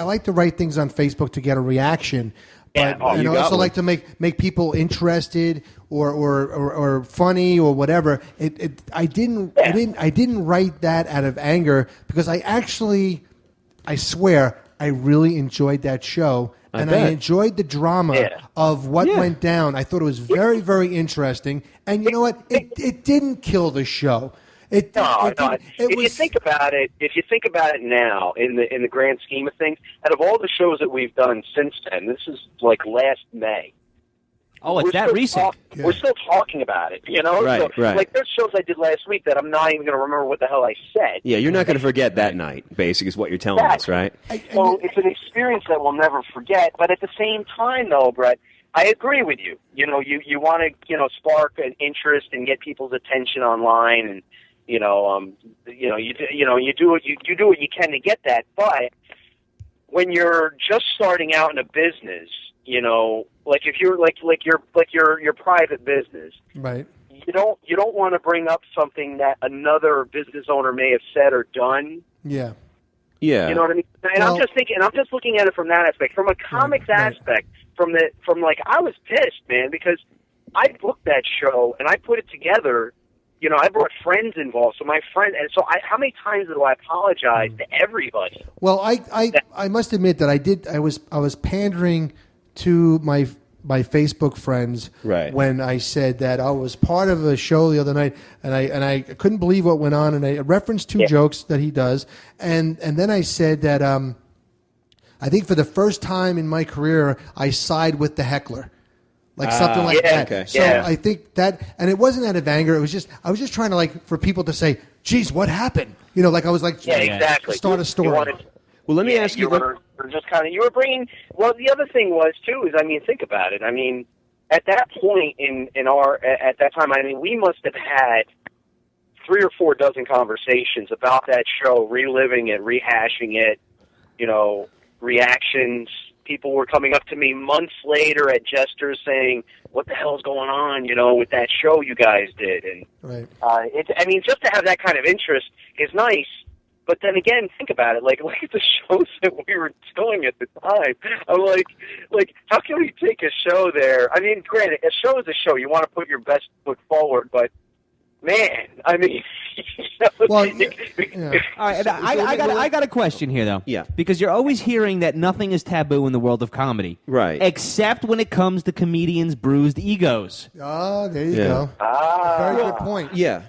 like to write things on Facebook to get a reaction. But I also like to make people interested or funny or whatever. I didn't write that out of anger because I swear I really enjoyed that show and I enjoyed the drama of what went down. I thought it was very, very interesting. And you know what? It didn't kill the show. If you think about it now, in the grand scheme of things, out of all the shows that we've done since then, this is like last May. Oh, it's that recent. We're still talking about it, Right, right. Like there's shows I did last week that I'm not even going to remember what the hell I said. Yeah, you're not going to forget that night. Basically, is what you're telling us, right? So it's an experience that we'll never forget. But at the same time, though, Brett, I agree with you. You want to spark an interest and get people's attention online and. You do what you can to get that, but when you're just starting out in a business, like if you're like your private business, right? You don't want to bring up something that another business owner may have said or done. Yeah. You know what I mean? And I'm just looking at it from that aspect, from a comics aspect, from I was pissed, man, because I booked that show and I put it together. I brought friends involved, so my friend, and so how many times do I apologize to everybody? Well, I must admit that I was pandering to my Facebook friends when I said that I was part of a show the other night, and I couldn't believe what went on, and I referenced two jokes that he does, and then I said that I think for the first time in my career I side with the heckler. Like something like that. Okay. So I think that, and it wasn't out of anger. It was just, I was just trying to for people to say, geez, what happened? I was like, exactly. Start a story. Well, let me ask you. You were bringing, well, the other thing was too, is, think about it. At that point at that time, we must have had 3 or 4 dozen conversations about that show, reliving it, rehashing it, reactions. People were coming up to me months later at Jester's saying, "What the hell's going on?" With that show you guys did, and just to have that kind of interest is nice. But then again, think about it. Look at the shows that we were doing at the time. I'm like, how can we take a show there? Granted, a show is a show. You want to put your best foot forward, but man, Well, all right, I got a question here, though. Yeah. Because you're always hearing that nothing is taboo in the world of comedy. Right. Except when it comes to comedians' bruised egos. Oh, there you go. Very good point. Yeah.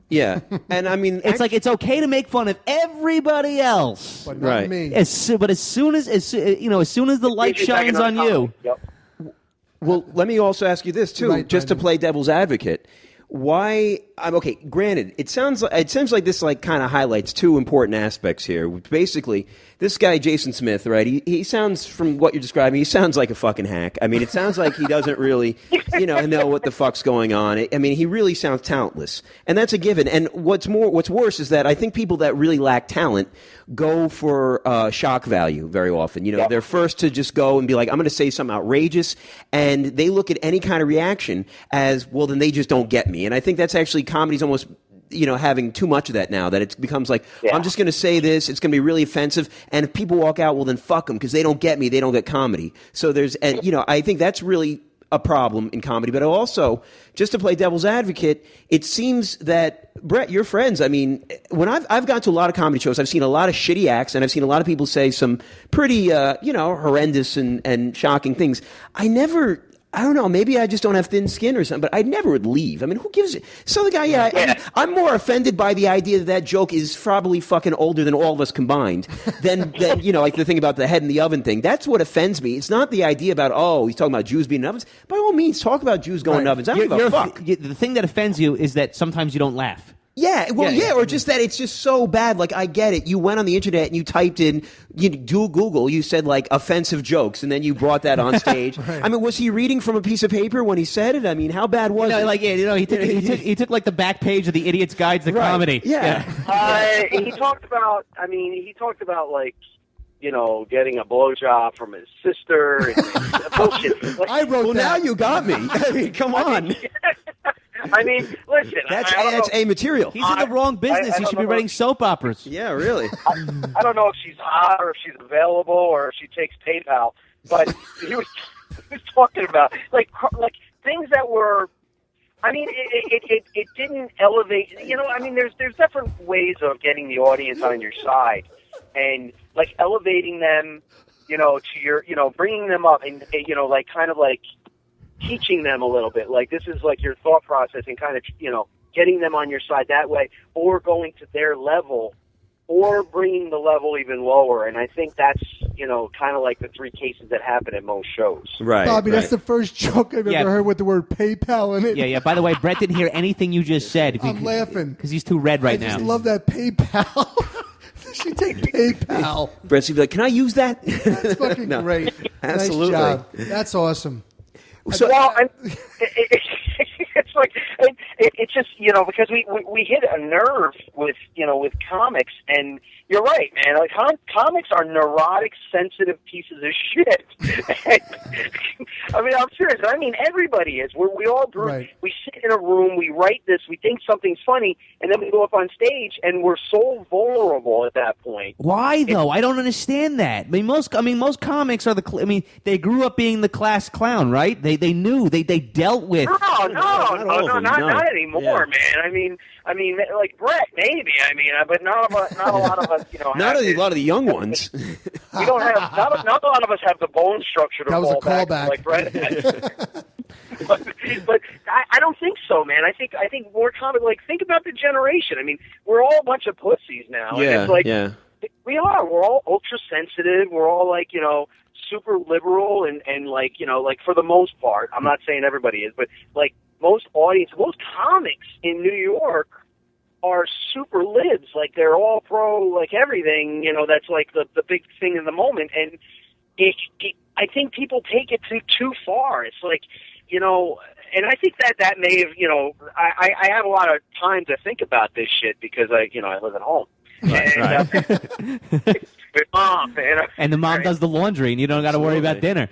Yeah. And it's like it's okay to make fun of everybody else. But not me. But as soon as the light shines on you. Yep. Well, let me also ask you this, too, just to play devil's advocate. Why? Okay. Granted, it seems like this kind of highlights 2 important aspects here. Basically, this guy Jason Smith, right? He sounds, from what you're describing, he sounds like a fucking hack. It sounds like he doesn't really, know what the fuck's going on. He really sounds talentless, and that's a given. And what's worse is that I think people that really lack talent go for shock value very often. They're first to just go and be like, I'm going to say something outrageous, and they look at any kind of reaction as, well, then they just don't get me. And I think that's actually comedy's almost, having too much of that now, that it becomes like, I'm just going to say this, it's going to be really offensive, and if people walk out, well, then fuck them, because they don't get me, they don't get comedy. So I think that's really a problem in comedy, but also, just to play devil's advocate, it seems that, Brett, your friends, I mean, when I've gone to a lot of comedy shows, I've seen a lot of shitty acts, and I've seen a lot of people say some pretty, horrendous and shocking things. I don't know, maybe I just don't have thin skin or something, but I never would leave. I mean, who gives it? So the guy, I'm more offended by the idea that joke is probably fucking older than all of us combined than like the thing about the head in the oven thing. That's what offends me. It's not the idea about, he's talking about Jews being in ovens. By all means, talk about Jews going in ovens. I don't give a fuck. The thing that offends you is that sometimes you don't laugh. Yeah, or just that it's just so bad. Like, I get it. You went on the internet and you typed in, Google, you said, like, offensive jokes, and then you brought that on stage. Right. I mean, was he reading from a piece of paper when he said it? I mean, how bad was it? He took like the back page of the Idiot's Guide to Comedy. Yeah. He talked about, like, getting a blowjob from his sister and bullshit. Like, I wrote that. Now you got me. I mean, come on. I mean, listen. That's A material. He's in the wrong business. He should be writing soap operas. Yeah, really. I don't know if she's hot or if she's available or if she takes PayPal, but he was talking about like things that were. I mean, it didn't elevate. I mean, there's different ways of getting the audience on your side, and like elevating them, to your, bringing them up and like kind of like teaching them a little bit. Like, this is like your thought process and kind of, getting them on your side that way, or going to their level, or bringing the level even lower. And I think that's, kind of like the three cases that happen at most shows. Right. Bobby, that's the first joke I've ever heard with the word PayPal in it. Yeah. By the way, Brett didn't hear anything you just said. I'm laughing. Because he's too red right now. I just love that PayPal. She take PayPal. Brett's be like, can I use that? That's fucking great. Absolutely. Nice job. That's awesome. So, it's like it's just because we hit a nerve with comics, and you're right, man. Like, comics are neurotic, sensitive pieces of shit. I mean, I'm serious. I mean, everybody is. We all we sit in a room, we write this, we think something's funny, and then we go up on stage, and we're so vulnerable at that point. Why though? I don't understand that. I mean, most comics are they grew up being the class clown, right? They knew they dealt with. No, not anymore, man. I mean, like Brett, maybe. I mean, but not a lot of us. Not a lot of the young ones. We don't have. Not a lot of us have the bone structure to fall back like Brett had. But I don't think so, man. I think more common. Like, think about the generation. I mean, we're all a bunch of pussies now. Yeah, and it's like, yeah. We are. We're all ultra sensitive. We're all like, super liberal and like, like for the most part. I'm not saying everybody is, but like most comics in New York are super libs. Like, they're all pro, like everything, that's like the big thing in the moment. And I think people take it too far. It's like, and I think that may have, I have a lot of time to think about this shit because I live at home. Right. Mom, and the mom does the laundry, and you don't got to worry about dinner.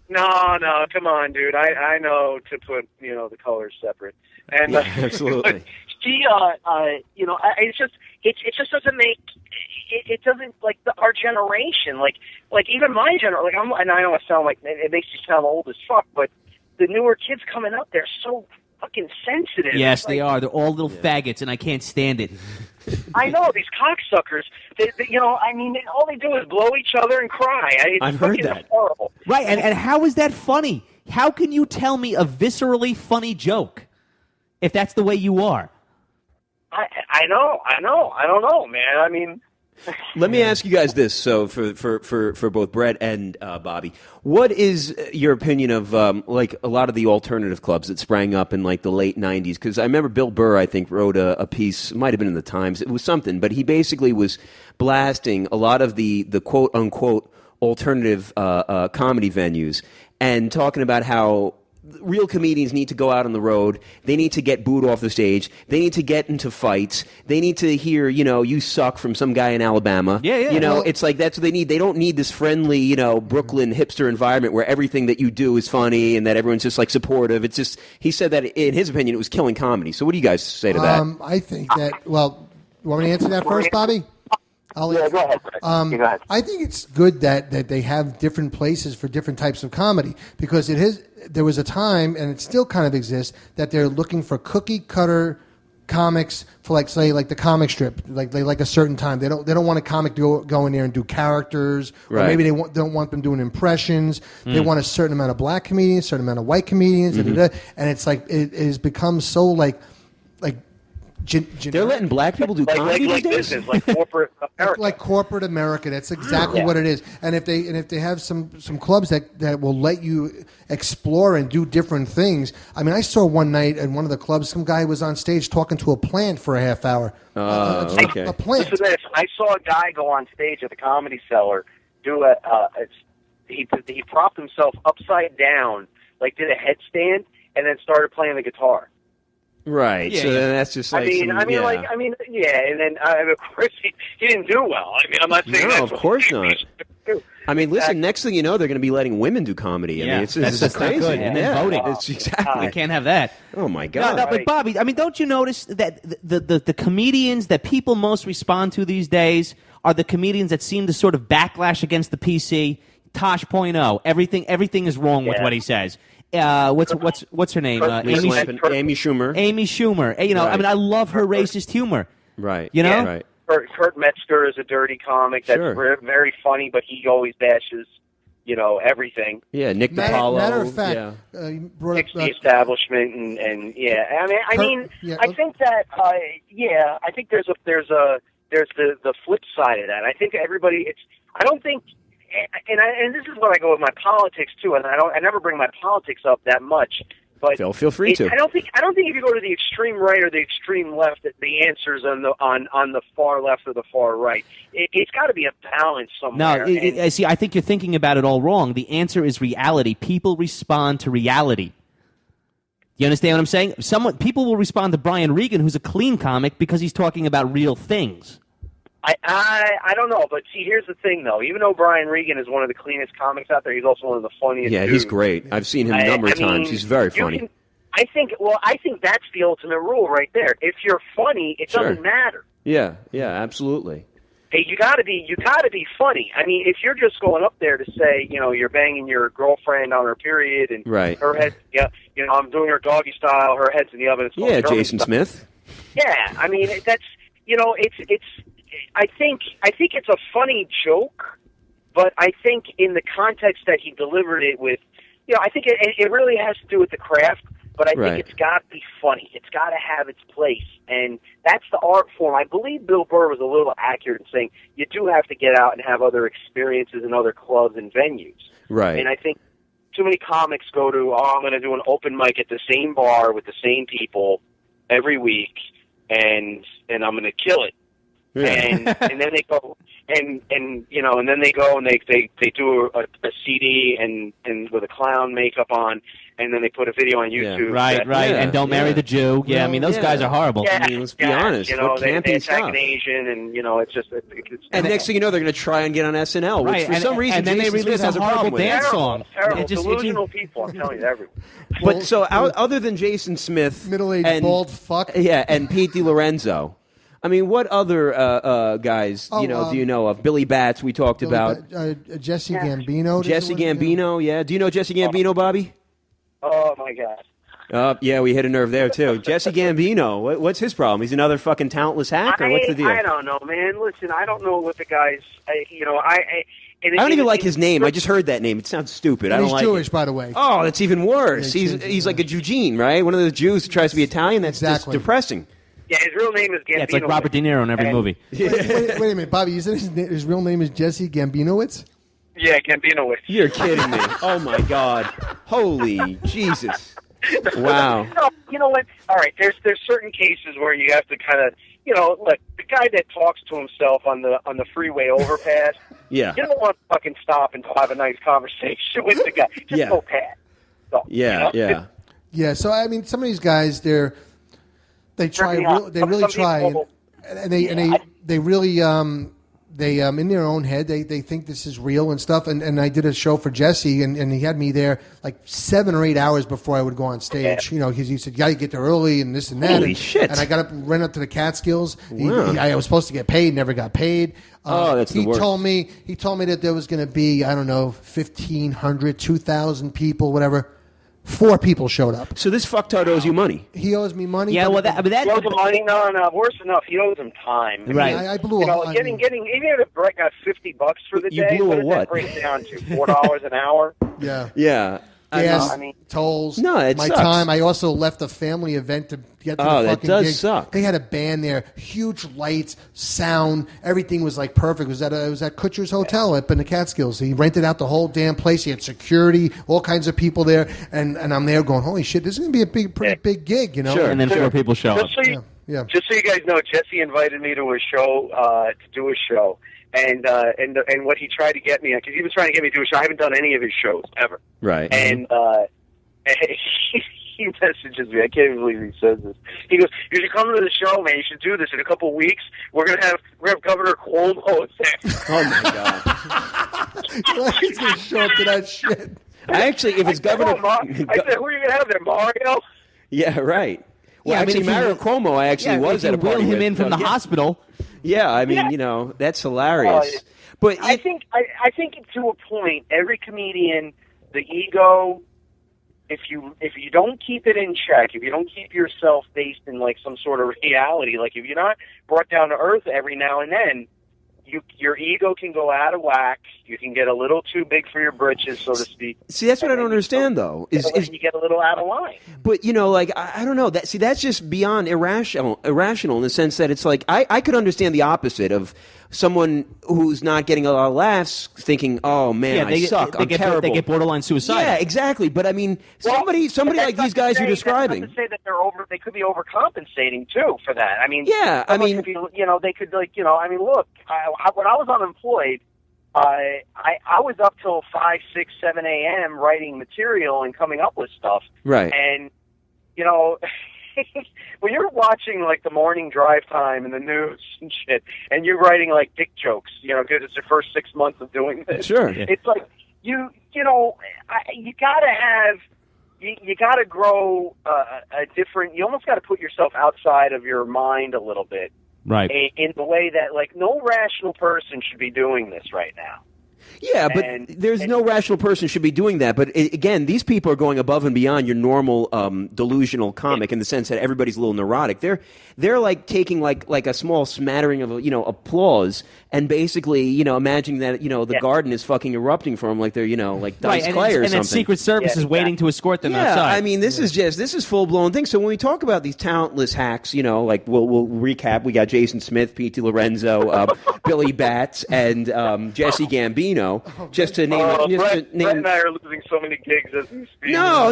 No, come on, dude. I know to put the colors separate, and absolutely. She, it just doesn't make it doesn't like our generation, like even my generation. Like, and I know I sound like it makes you sound old as fuck, but the newer kids coming up, they're so fucking sensitive. Yes, they are. They're all little faggots, and I can't stand it. I know, these cocksuckers. I mean, all they do is blow each other and cry. I've heard that. Horrible. Right, and how is that funny? How can you tell me a viscerally funny joke if that's the way you are? I know. I don't know, man. I mean, let me ask you guys this. So for both Brett and Bobby, what is your opinion of like a lot of the alternative clubs that sprang up in like the late 90s? Because I remember Bill Burr, I think, wrote a piece, it might have been in the Times, it was something, but he basically was blasting a lot of the quote unquote alternative comedy venues and talking about how real comedians need to go out on the road. They need to get booed off the stage. They need to get into fights. They need to hear, you suck from some guy in Alabama. Yeah. It's like that's what they need. They don't need this friendly, Brooklyn hipster environment where everything that you do is funny and that everyone's just like supportive. It's just, he said that in his opinion, it was killing comedy. So what do you guys say to that? I think that, well, you want me to answer that first, Bobby? I'll Yeah, go ahead, Brett. Go ahead. I think it's good that they have different places for different types of comedy because there was a time, and it still kind of exists, that they're looking for cookie cutter comics for like the comic strip, like they like a certain time. They don't want a comic to go in there and do characters, or maybe they don't want them doing impressions. They want a certain amount of black comedians, a certain amount of white comedians, and it's like it has become so like. They're letting black people do comedy like these days? business, like corporate America. Like corporate America. That's exactly what it is. And if they have some clubs that will let you explore and do different things. I mean, I saw one night at one of the clubs, some guy was on stage talking to a plant for a half hour. Okay. A plant. Listen to this. I saw a guy go on stage at the Comedy Cellar, do he propped himself upside down, like did a headstand, and then started playing the guitar. Right. Yeah, so yeah. then that's just like and then of course he didn't do well. I mean, I'm not saying No, that's of course what he not. should do. I mean, listen, next thing you know, they're going to be letting women do comedy. I mean, it's that's not crazy. good. And then voting. It's exactly. You can't have that. Oh, my No, God. no, but Bobby, I mean, don't you notice that the comedians that people most respond to these days are the comedians that seem to sort of backlash against the PC? Tosh.0. Everything is wrong with what he says. What's her name? Amy Schumer. Amy Schumer. You know, Right. I mean, I love her racist humor. Right. You know? Yeah. Right. Kurt Metzger is a dirty comic that's very funny, but he always bashes, everything. Yeah, Nick DiPaolo. Matter of fact, you brought up, Fix the establishment and yeah. I think that I think there's the flip side of that. I think I don't think. And this is where I go with my politics too, and I never bring my politics up that much. But feel free to. I don't think if you go to the extreme right or the extreme left, that the answer's on the far left or the far right. It's got to be a balance somewhere. No, see, I think you're thinking about it all wrong. The answer is reality. People respond to reality. You understand what I'm saying? People will respond to Brian Regan, who's a clean comic, because he's talking about real things. I don't know, but see, here's the thing, though. Even though Brian Regan is one of the cleanest comics out there, he's also one of the funniest. Yeah, he's great. I've seen him a number of times. He's very funny. I think that's the ultimate rule right there. If you're funny, it doesn't matter. Yeah, absolutely. Hey, you gotta be funny. I mean, if you're just going up there to say, you're banging your girlfriend on her period and her head, I'm doing her doggy style, her head's in the oven. It's Jason Smith. Yeah, I mean that's it's. I think it's a funny joke, but I think in the context that he delivered it with, I think it really has to do with the craft. But I think it's got to be funny. It's got to have its place, and that's the art form. I believe Bill Burr was a little accurate in saying you do have to get out and have other experiences in other clubs and venues. Right. And I think too many comics go to, I'm going to do an open mic at the same bar with the same people every week, and I'm going to kill it. Yeah. And then they go and then they go and they do a CD and with a clown makeup on, and then they put a video on YouTube. Right, and don't marry the Jew. Yeah, I mean those guys are horrible. Yeah, I mean, let's be honest. They attack an Asian, and it's just. And next thing you know, they're going to try and get on SNL, which for some reason, and then they release a horrible dance song. Terrible, delusional people. I'm telling you, everyone. But so other than Jason Smith, middle-aged bald fuck, and Pete DiLorenzo. I mean, what other guys do you know of? Billy Batts, we talked about. Jesse Gambino. Jesse Gambino, yeah. Do you know Jesse Gambino, Bobby? Oh my God. Yeah, we hit a nerve there too. Jesse Gambino, what's his problem? He's another fucking talentless hack, or what's the deal? I don't know, man. Listen, I don't know what the guys. I don't even like his name. I just heard that name. It sounds stupid. I don't like Jewish, it. by the way. Oh, that's even worse. Yeah, he's like a Eugene, right? One of those Jews who tries to be Italian. That's just depressing. Yeah, his real name is Gambino. Yeah, it's like Robert De Niro in every movie. Wait a minute, Bobby. You said his real name is Jesse Gambinowitz? Yeah, Gambinowitz. You're kidding me. Oh, my God. Holy Jesus. Wow. You know what? All right, there's certain cases where you have to kind of, look, the guy that talks to himself on the freeway overpass, yeah. You don't want to fucking stop and have a nice conversation with the guy. Just go past. So, Yeah, so, I mean, some of these guys, they really try, and they really they in their own head they think this is real and stuff. And I did a show for Jesse, and he had me there like 7 or 8 hours before I would go on stage. You know, because he said, "Yeah, you get there early and this and that." Holy shit! And I got ran up to the Catskills. Wow. I was supposed to get paid, never got paid. That's the worst. He told me that there was going to be, I don't know, 1,500, 2,000 people, whatever. 4 people showed up. So this fucktard owes you money. He owes me money. Yeah, well, that He owes him money? No. Worse enough, he owes him time. Right. I blew getting even if Brett got $50 for the You day, blew what a does what? that break down to? $4 an hour? Yeah. Yeah. Gas, I mean- tolls, No, it my sucks. time. I also left a family event to get to Oh, the that fucking does gig. suck. They had a band there, huge lights, sound, everything was like perfect. It was at Kutcher's Hotel up in the Catskills. He rented out the whole damn place. He had security, all kinds of people there, and I'm there going, holy shit, this is going to be a pretty big gig, you know? Sure. and then 4 people show up. Just so you, Yeah. Just so you guys know, Jesse invited me to a show to do a show, and what he tried to get me, because he was trying to get me to do a show. I haven't done any of his shows ever, Right. and he messages me. I can't even believe he says this. He goes, "You should come to the show, man. You should do this in a couple weeks. We're gonna have Governor Cuomo there." Oh my God. He's going to show up to that shit. Actually, if it's Governor, I said, "Who are you gonna have there, Mario?" yeah, right. Well, Yeah, I mean, actually, if you- Mario Cuomo, I actually was if at a you wheel party him with. in from the Yeah. hospital. Yeah, I mean, Yeah. you know, that's hilarious. But I think to a point, every comedian, the ego, if you don't keep it in check, if you don't keep yourself based in like some sort of reality, like if you're not brought down to earth every now and then, your ego can go out of whack. You can get a little too big for your britches, so to speak. see, that's what I don't understand, though. Is you get a little out of line. But you know, like I don't know. That's just beyond irrational in the sense that it's like I could understand the opposite of someone who's not getting a lot of laughs, thinking, "Oh man, I suck. I'm terrible." They get borderline suicidal. Yeah, exactly. But I mean, somebody like these guys you're describing. That's not to say that they could be overcompensating too for that. I mean, Yeah, I mean- could be, they could I mean, look, when I was unemployed, I was up till 5, 6, 7 a.m. writing material and coming up with stuff. Right. And when you're watching like the morning drive time and the news and shit, and you're writing like dick jokes, because it's your first 6 months of doing this. Sure. It's like you gotta grow a different. You almost got to put yourself outside of your mind a little bit, Right. in the way that like no rational person should be doing this right now. Yeah, but there's no rational person should be doing that. But again, these people are going above and beyond your normal delusional comic in the sense that everybody's a little neurotic. They're like taking like a small smattering of applause and basically imagining that the garden is fucking erupting for them like they're like Dice Right, Clay or and something. then Secret Service is waiting to escort them Yeah, outside. I mean, this is full blown thing. So when we talk about these talentless hacks, like we'll recap. We got Jason Smith, Pete Lorenzo, Billy Batts, and Jesse Gambino. Just to name, Brett and I are losing so many gigs as we speak. No.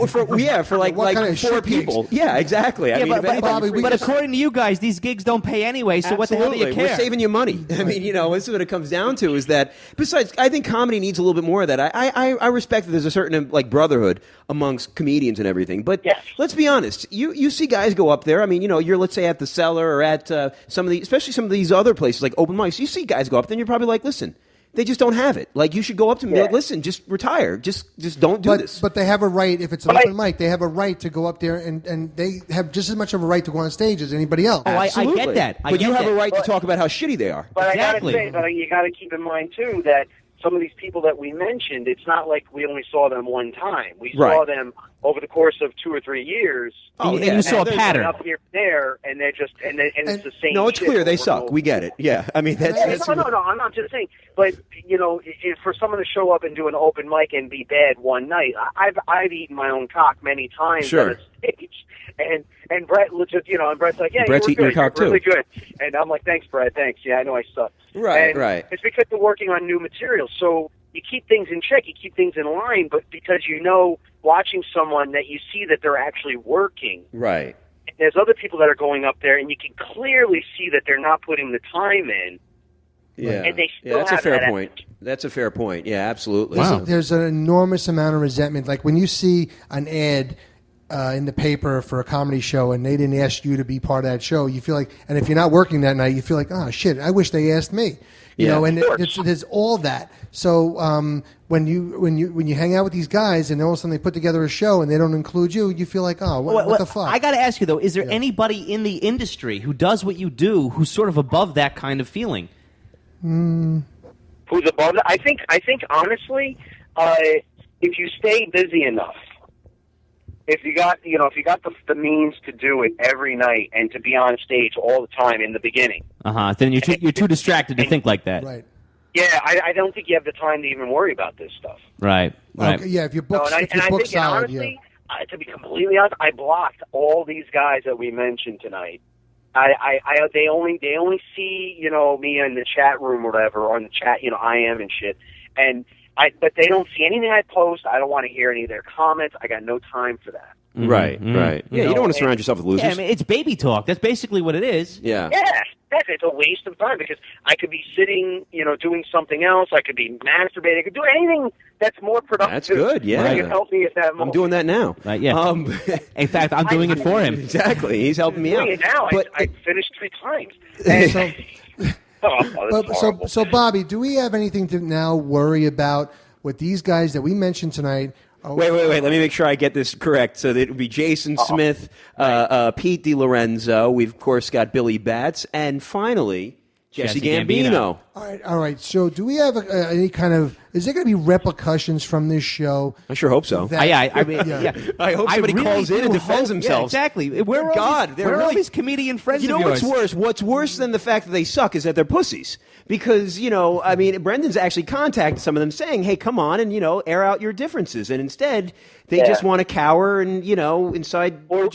For like What kind of 4 shit gigs? people. Yeah, exactly. I mean, if anything, Bobby, it's we but just- according to you guys, these gigs don't pay anyway, so what the hell do you Absolutely. care? We're saving you money. I mean, this is what it comes down to is that, besides, I think comedy needs a little bit more of that. I respect that there's a certain, brotherhood amongst comedians and everything. But Yes. let's be honest. You see guys go up there. I mean, you're, let's say, at the Cellar or at especially some of these other places like open mics. You see guys go up there and you're probably like, listen, they just don't have it. Like, you should go up to them and be like, listen, just retire. Just don't do this. But they have a right, if it's an open mic, they have a right to go up there and they have just as much of a right to go on stage as anybody else. Oh, I Absolutely. get that. But you get have that. a right to talk about how shitty they are. But Exactly. I gotta say, but you gotta keep in mind too that some of these people that we mentioned, it's not like we only saw them one time. We saw Right. them over the course of 2 or 3 years. And you saw a they're pattern. up here, there, and they're just, and it's the same. No, it's shit clear they over and suck. over. We get it. Yeah, I mean that's No, I'm not just saying. But for someone to show up and do an open mic and be bad one night, I've eaten my own cock many times Sure. on a stage, and Brett just and Brett's like, yeah, Brett's you eating were your good, cock, you're really too. good, and I'm like, thanks, Brett, thanks. Yeah, I know I suck. Right, and right. It's because they're working on new material, so you keep things in check, you keep things in line, but because watching someone that you see that they're actually working. right. There's other people that are going up there, and you can clearly see that they're not putting the time in. Yeah, And they still that's a have fair that point. That's a fair point. Yeah, absolutely. Wow. There's an enormous amount of resentment. Like when you see an ad in the paper for a comedy show and they didn't ask you to be part of that show, you feel like, and if you're not working that night, you feel like, oh shit, I wish they asked me. You know, and there's all that. So when you hang out with these guys and all of a sudden they put together a show and they don't include you, you feel like, oh, what the fuck? I got to ask you though, is there anybody in the industry who does what you do who's sort of above that kind of feeling? Who's above that? I think honestly, if you stay busy enough, if you got the means to do it every night and to be on stage all the time in the beginning, then you're too distracted to think like that. Right. Yeah, I don't think you have the time to even worry about this stuff. Right. Okay, yeah, if your book's, I think, solid, honestly, to be completely honest, I blocked all these guys that we mentioned tonight. They only see me in the chat room or whatever, or in the chat, I am and shit, but they don't see anything I post. I don't want to hear any of their comments. I got no time for that. Right. Yeah, you don't want to surround yourself with losers. Yeah, I mean, it's baby talk. That's basically what it is. Yeah. Yeah, it's a waste of time because I could be sitting, doing something else. I could be masturbating. I could do anything that's more productive. That's good, yeah. That can help me at that moment. I'm doing that now. Right, yeah. In fact, I'm doing it for him. Exactly. He's helping me out. I'm doing it now. But I finished 3 times. So Bobby, do we have anything to now worry about with these guys that we mentioned tonight? Wait. Let me make sure I get this correct. So it would be Jason Smith, Pete DiLorenzo. We've, of course, got Billy Batts. And finally, Jesse Gambino. All right. So do we have any kind of... Is there going to be repercussions from this show? I sure hope so. I hope somebody calls in and defends themselves. Yeah, exactly. Where are all these comedian friends of yours? You know what's worse? What's worse than the fact that they suck is that they're pussies. Because, Brendan's actually contacted some of them saying, hey, come on and, air out your differences. And instead, they just want to cower and, inside... Or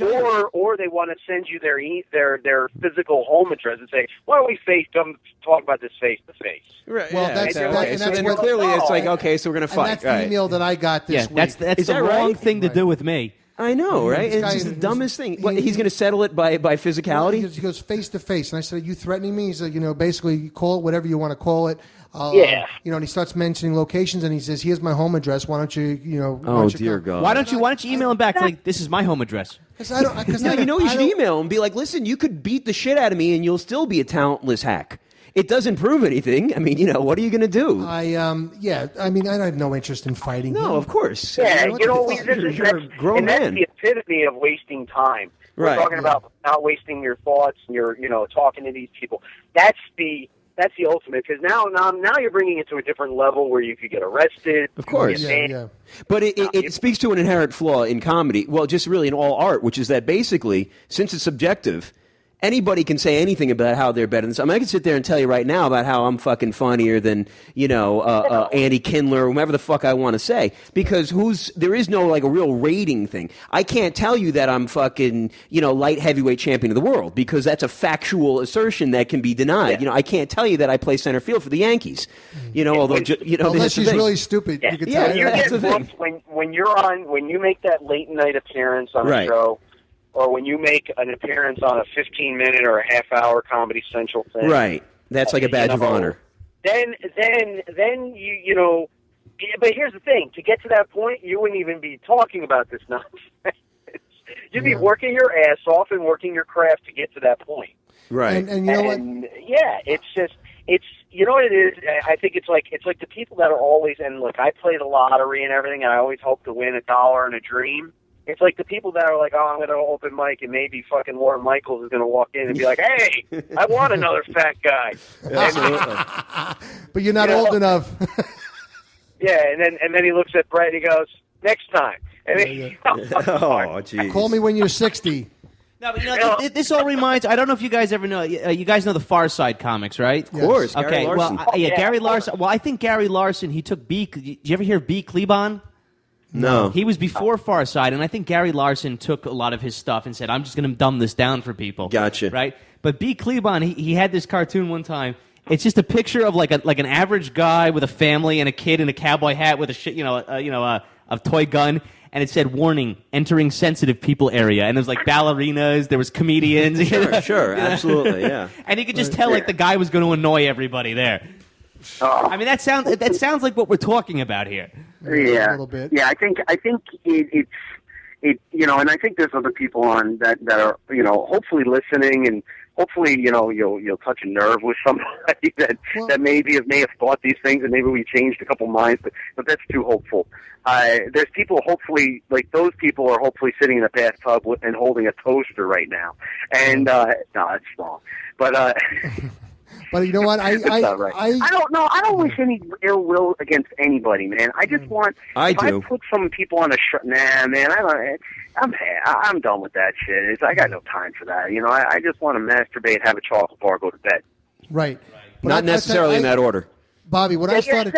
they want to send you their physical home address and say, why don't we come talk about this face to face? Right. Well, that's what, clearly it's like, okay, so we're going to fight. And that's the email that I got this week. That's the wrong thing to do with me. I know, right? It's just the dumbest thing. What, he's going to settle it by physicality? He goes face to face. And I said, are you threatening me? He said, basically, you call it whatever you want to call it. Yeah. And he starts mentioning locations, and he says, here's my home address. Why don't you, Oh, dear God. Why don't you email him back like, this is my home address? You should email him and be like, listen, you could beat the shit out of me, and you'll still be a talentless hack. It doesn't prove anything. I mean, what are you going to do? I have no interest in fighting. No, of course. Yeah, you're a grown man. That's the epitome of wasting time. Right. We're talking about not wasting your thoughts and your, talking to these people. That's the ultimate, because now you're bringing it to a different level where you could get arrested. Of course. Yeah. But it speaks to an inherent flaw in comedy, well, just really in all art, which is that basically, since it's subjective, anybody can say anything about how they're better than someone. I can sit there and tell you right now about how I'm fucking funnier than, Andy Kindler or whoever the fuck I want to say. Because there is no, a real rating thing. I can't tell you that I'm fucking, light heavyweight champion of the world, because that's a factual assertion that can be denied. Yeah. I can't tell you that I play center field for the Yankees. Unless she's really stupid. Yeah. You can tell You that. get booked when you make that late night appearance on a show, or when you make an appearance on a 15-minute or a half-hour Comedy Central thing. Right. That's like a badge of honor. Then you but here's the thing. To get to that point, you wouldn't even be talking about this nonsense. You'd be working your ass off and working your craft to get to that point. Right. And you know what? Yeah, it's you know what it is? I think it's like the people that are always, and look, I play the lottery and everything, and I always hope to win $1 and a dream. It's like the people that are like, oh, I'm going to open mic, and maybe fucking Warren Michaels is going to walk in and be like, hey, I want another fat guy. But you're not old enough. Yeah, and then he looks at Brett and he goes, next time. And oh, jeez. Call me when you're 60. No, but this all reminds. I don't know if you guys ever know. You guys know the Far Side comics, right? Of course. Okay. Gary Larson. Well, Gary Larson. Well, I think Gary Larson. He took B. Did you ever hear B. Klebon? No. He was before Far Side, and I think Gary Larson took a lot of his stuff and said, I'm just going to dumb this down for people. Gotcha. Right? But B. Klebon, he had this cartoon one time. It's just a picture of like an average guy with a family and a kid in a cowboy hat with a toy gun, and it said, warning, entering sensitive people area. And there was like ballerinas, there was comedians. Sure, absolutely, yeah. And you could just tell like the guy was going to annoy everybody there. I mean, that sounds like what we're talking about here. Yeah, a little bit. Yeah, I think and I think there's other people on that are, hopefully listening, and hopefully, you'll touch a nerve with somebody that may have thought these things, and maybe we changed a couple minds, but that's too hopeful. There's people, hopefully, like those people are hopefully sitting in a bathtub and holding a toaster right now. And, no, that's wrong. But, but you know what? I don't know. I don't wish any ill will against anybody, man. I just want. I put some people on a nah, man. I'm done with that shit. I got no time for that. I just want to masturbate, have a chocolate bar, go to bed. Right. But not necessarily in that order. Bobby, Sometimes at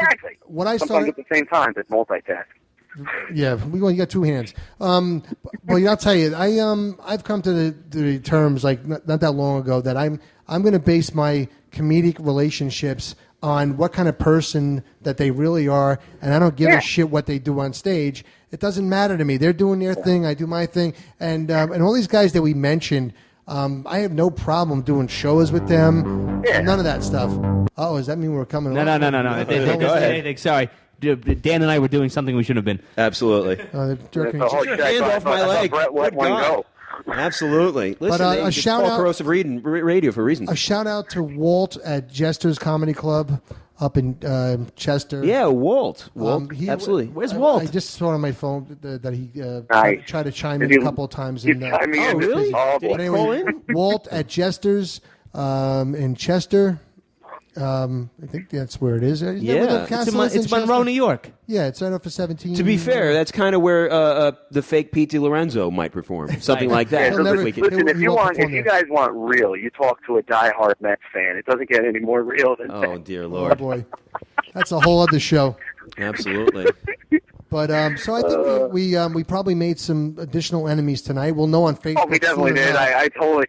the same time, it's multitasking. Yeah, you got two hands. Well, I'll tell you, I've come to the terms like not that long ago that I'm going to base my comedic relationships on what kind of person that they really are, and I don't give a shit what they do on stage. It doesn't matter to me. They're doing their thing, I do my thing, and all these guys that we mentioned, I have no problem doing shows with them. Yeah. None of that stuff. Oh, does that mean we're coming? No. Go ahead. Sorry. Dan and I were doing something we shouldn't have been. Absolutely. Get your hand off my leg. Brett let one go. Absolutely. Listen, a shout out, Corrosive Radio for reasons. A shout out to Walt at Jester's Comedy Club up in Chester. Yeah, Walt. Absolutely. Where's Walt? I just saw on my phone that he tried to chime in a couple of times. Really? Did he call in? Walt at Jester's in Chester. I think that's where it is. It's Monroe, New York. Yeah, it's right off of 17. To be fair, that's kind of where the fake Pete DiLorenzo might perform. Something like that. Listen, if you guys want real, you talk to a diehard Mets fan. It doesn't get any more real than that. Oh, dear Lord. Oh, boy. That's a whole other show. Absolutely. But so I think we probably made some additional enemies tonight. We'll know on Facebook. Oh, we definitely did. I totally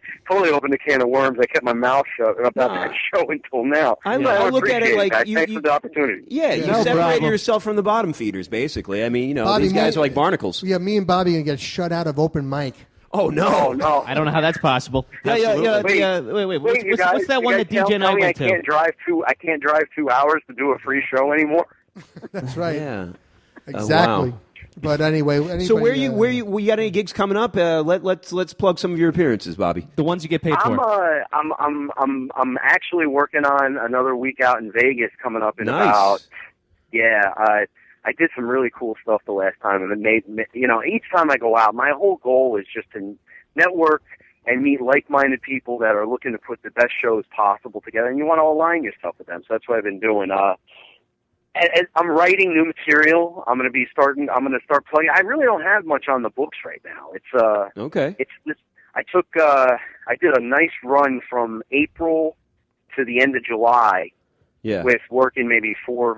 opened a can of worms. I kept my mouth shut about that show until now. I look at it like thanks for the opportunity. Yeah, you separated yourself from the bottom feeders, basically. I mean, Bobby, these guys are like barnacles. Yeah, me and Bobby are going to get shut out of open mic. Oh, no. I don't know how that's possible. Wait. What's that one that DJ and I went to? I can't drive 2 hours to do a free show anymore. That's right. Yeah. Exactly. Wow. But anyway, so where you got any gigs coming up? Let's plug some of your appearances, Bobby. The ones you get paid for. I'm actually working on another week out in Vegas coming up in about. Yeah, I did some really cool stuff the last time, and it made each time I go out, my whole goal is just to network and meet like-minded people that are looking to put the best shows possible together, and you want to align yourself with them. So that's what I've been doing. I'm writing new material. I'm going to start playing. I really don't have much on the books right now. It's okay. It's this. I did a nice run from April to the end of July. Yeah. With working maybe 3-4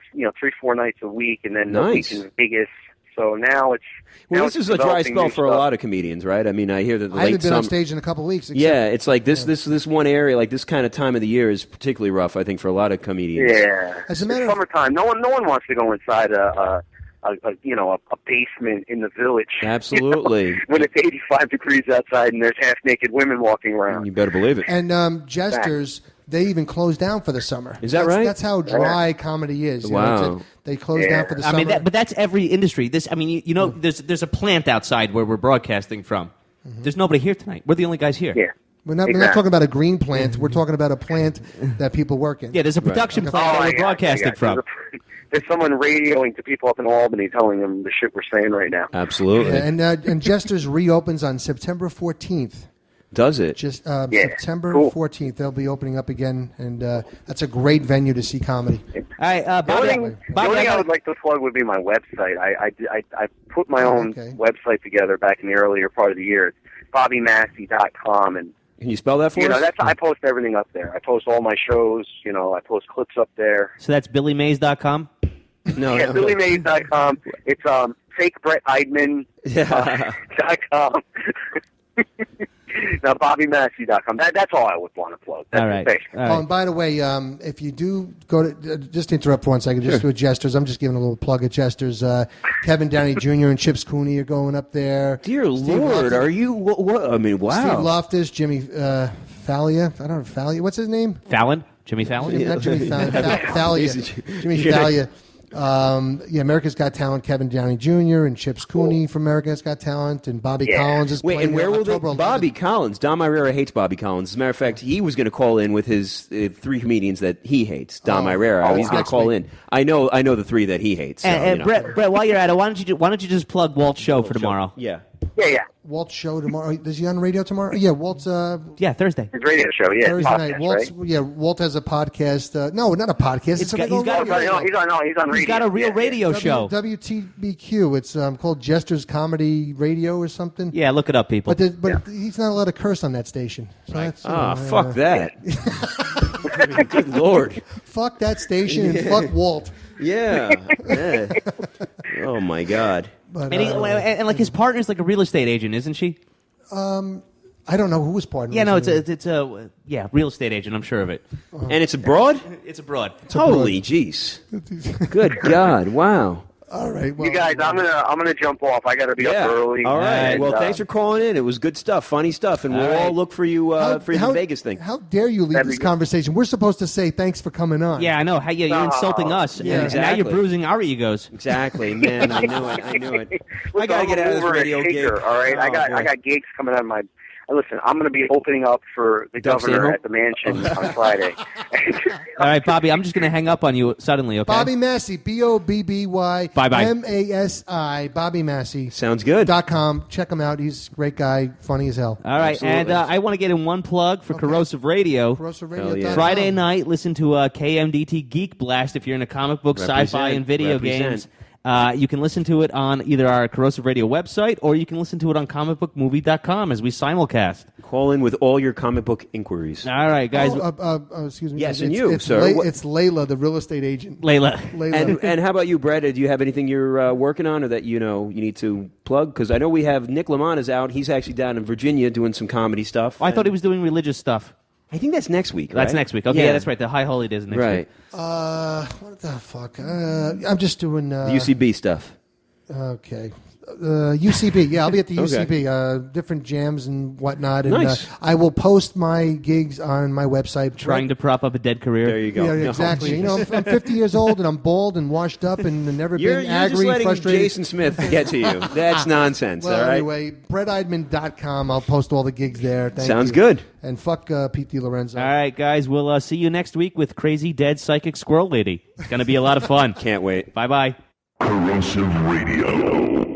nights a week, and then the week in Vegas. So now it's. This is a dry spell for a lot of comedians, right? I mean, I hear that I haven't been on stage in a couple of weeks. Yeah, it's like this one area, like this kind of time of the year, is particularly rough, I think, for a lot of comedians. Yeah, it's summertime. No one wants to go inside a basement in the village. Absolutely. When it's 85 degrees outside and there's half naked women walking around. You better believe it. And Jester's. They even closed down for the summer. Is that right? That's how dry comedy is. Wow. They closed down for the summer. I mean, but that's every industry. There's a plant outside where we're broadcasting from. Mm-hmm. There's nobody here tonight. We're the only guys here. Yeah. We're not talking about a green plant. We're talking about a plant that people work in. Yeah, there's a production plant that we're broadcasting from. There's someone radioing to people up in Albany telling them the shit we're saying right now. Absolutely. Yeah, and Jester's reopens on September 14th. Does it? Just September 14th, they'll be opening up again, and that's a great venue to see comedy. All right, the only thing I would like to plug would be my website. I put my own website together back in the earlier part of the year. It's BobbyMasi.com, and can you spell that for us? I post everything up there. I post all my shows. I post clips up there. So that's BillyMays.com? No, BillyMays.com. It's FakeBrettEidman.com. Now, BobbyMasi.com. That's all I would want to plug. That's all right. Oh, and by the way, if you do go to just interrupt for 1 second, just with Jester's, I'm just giving a little plug at Jester's. Kevin Downey Jr. and Chips Cooney are going up there. Dear Steve Lord, Loftus, are you? What? I mean, wow. Steve Loftus, Jimmy Fallia. I don't know Fallia. What's his name? Fallon. Jimmy Fallon. Not Jimmy Fallon. Fallia. Jimmy Fallia. America's Got Talent, Kevin Downey Jr. and Chips Cooney from America's Got Talent, and Bobby Collins is Wait, playing and where will they? October 11th. Bobby Collins. Don Irera hates Bobby Collins. As a matter of fact, he was going to call in with his 3 comedians that he hates. Don Irera. He's going to call in. I know the 3 that he hates. So, And Brett, while you're at it, why don't you just plug Walt's show for tomorrow? Yeah. Yeah. Walt's show tomorrow. Is he on radio tomorrow? Yeah, Walt's. Thursday. His radio show, yeah. Thursday podcast, night. Walt's, right? Yeah, Walt has a podcast. No, not a podcast. He's It's got He's on radio. He's got a real radio show. WTBQ. It's called Jester's Comedy Radio or something. Yeah, look it up, people. But he's not allowed to curse on that station. So that's, Fuck that. Good Lord. Fuck that station and fuck Walt. Yeah. Oh my God. But, and like his partner's like a real estate agent, isn't she? I don't know who was partner. Yeah, no, it's a real estate agent. I'm sure of it. And it's abroad? It's abroad. Holy jeez. Good God. Wow. All right. Well, You guys, I'm gonna jump off. I got to be up early. All right. And, Well, thanks for calling in. It was good stuff, funny stuff, and we'll all look for you for the Vegas thing. How dare you leave That'd this be good. conversation? We're supposed to say thanks for coming on. Yeah, I know. You're insulting us, and now Exactly. you're bruising our egos. Exactly, man. I knew it. Listen, I gotta I'm get a out of this mover and radio shaker, gig. All right, Oh, I boy. got gigs coming out of my. Listen, I'm going to be opening up for the Doug governor Stanhope? at the mansion on Friday. All right, Bobby, I'm just going to hang up on you suddenly, okay? Bobby Masi, Bobby Bye-bye. Masi, Bobby Masi. Sounds good. .com. Check him out. He's a great guy, funny as hell. All right, Absolutely. and I want to get in one plug for Corrosive Radio. CorrosiveRadio.com. yeah. Friday night, listen to KMDT Geek Blast if you're into comic book, sci-fi, and video games. You can listen to it on either our Corrosive Radio website or you can listen to it on comicbookmovie.com as we simulcast. Call in with all your comic book inquiries. All right, guys. Excuse me. Yes, it's, and you, it's sir. What- It's Layla, the real estate agent. Layla. Layla. And how about you, Brett? Do you have anything you're working on or that you need to plug? Because I know we have Nick Lamont is out. He's actually down in Virginia doing some comedy stuff. I thought he was doing religious stuff. I think that's next week, right? That's next week. Okay, yeah, that's right. The High Holy Days next week. Right. What the fuck? I'm just doing... The UCB stuff. Okay. UCB. Yeah, I'll be at the Okay. UCB. Different jams and whatnot. And Nice. I will post my gigs on my website. Trying to prop up a dead career. There you go. Yeah, No, exactly. geez. I'm 50 years old and I'm bald and washed up and never You're been just angry, letting frustrated. Jason Smith get to you. That's nonsense, Well, all right? anyway, BrettEidman.com. I'll post all the gigs there. Thank Sounds you. good. And fuck Pete DiLorenzo. All right, guys. We'll see you next week with Crazy Dead Psychic Squirrel Lady. It's going to be a lot of fun. Can't wait. Bye-bye. Corrosive Radio.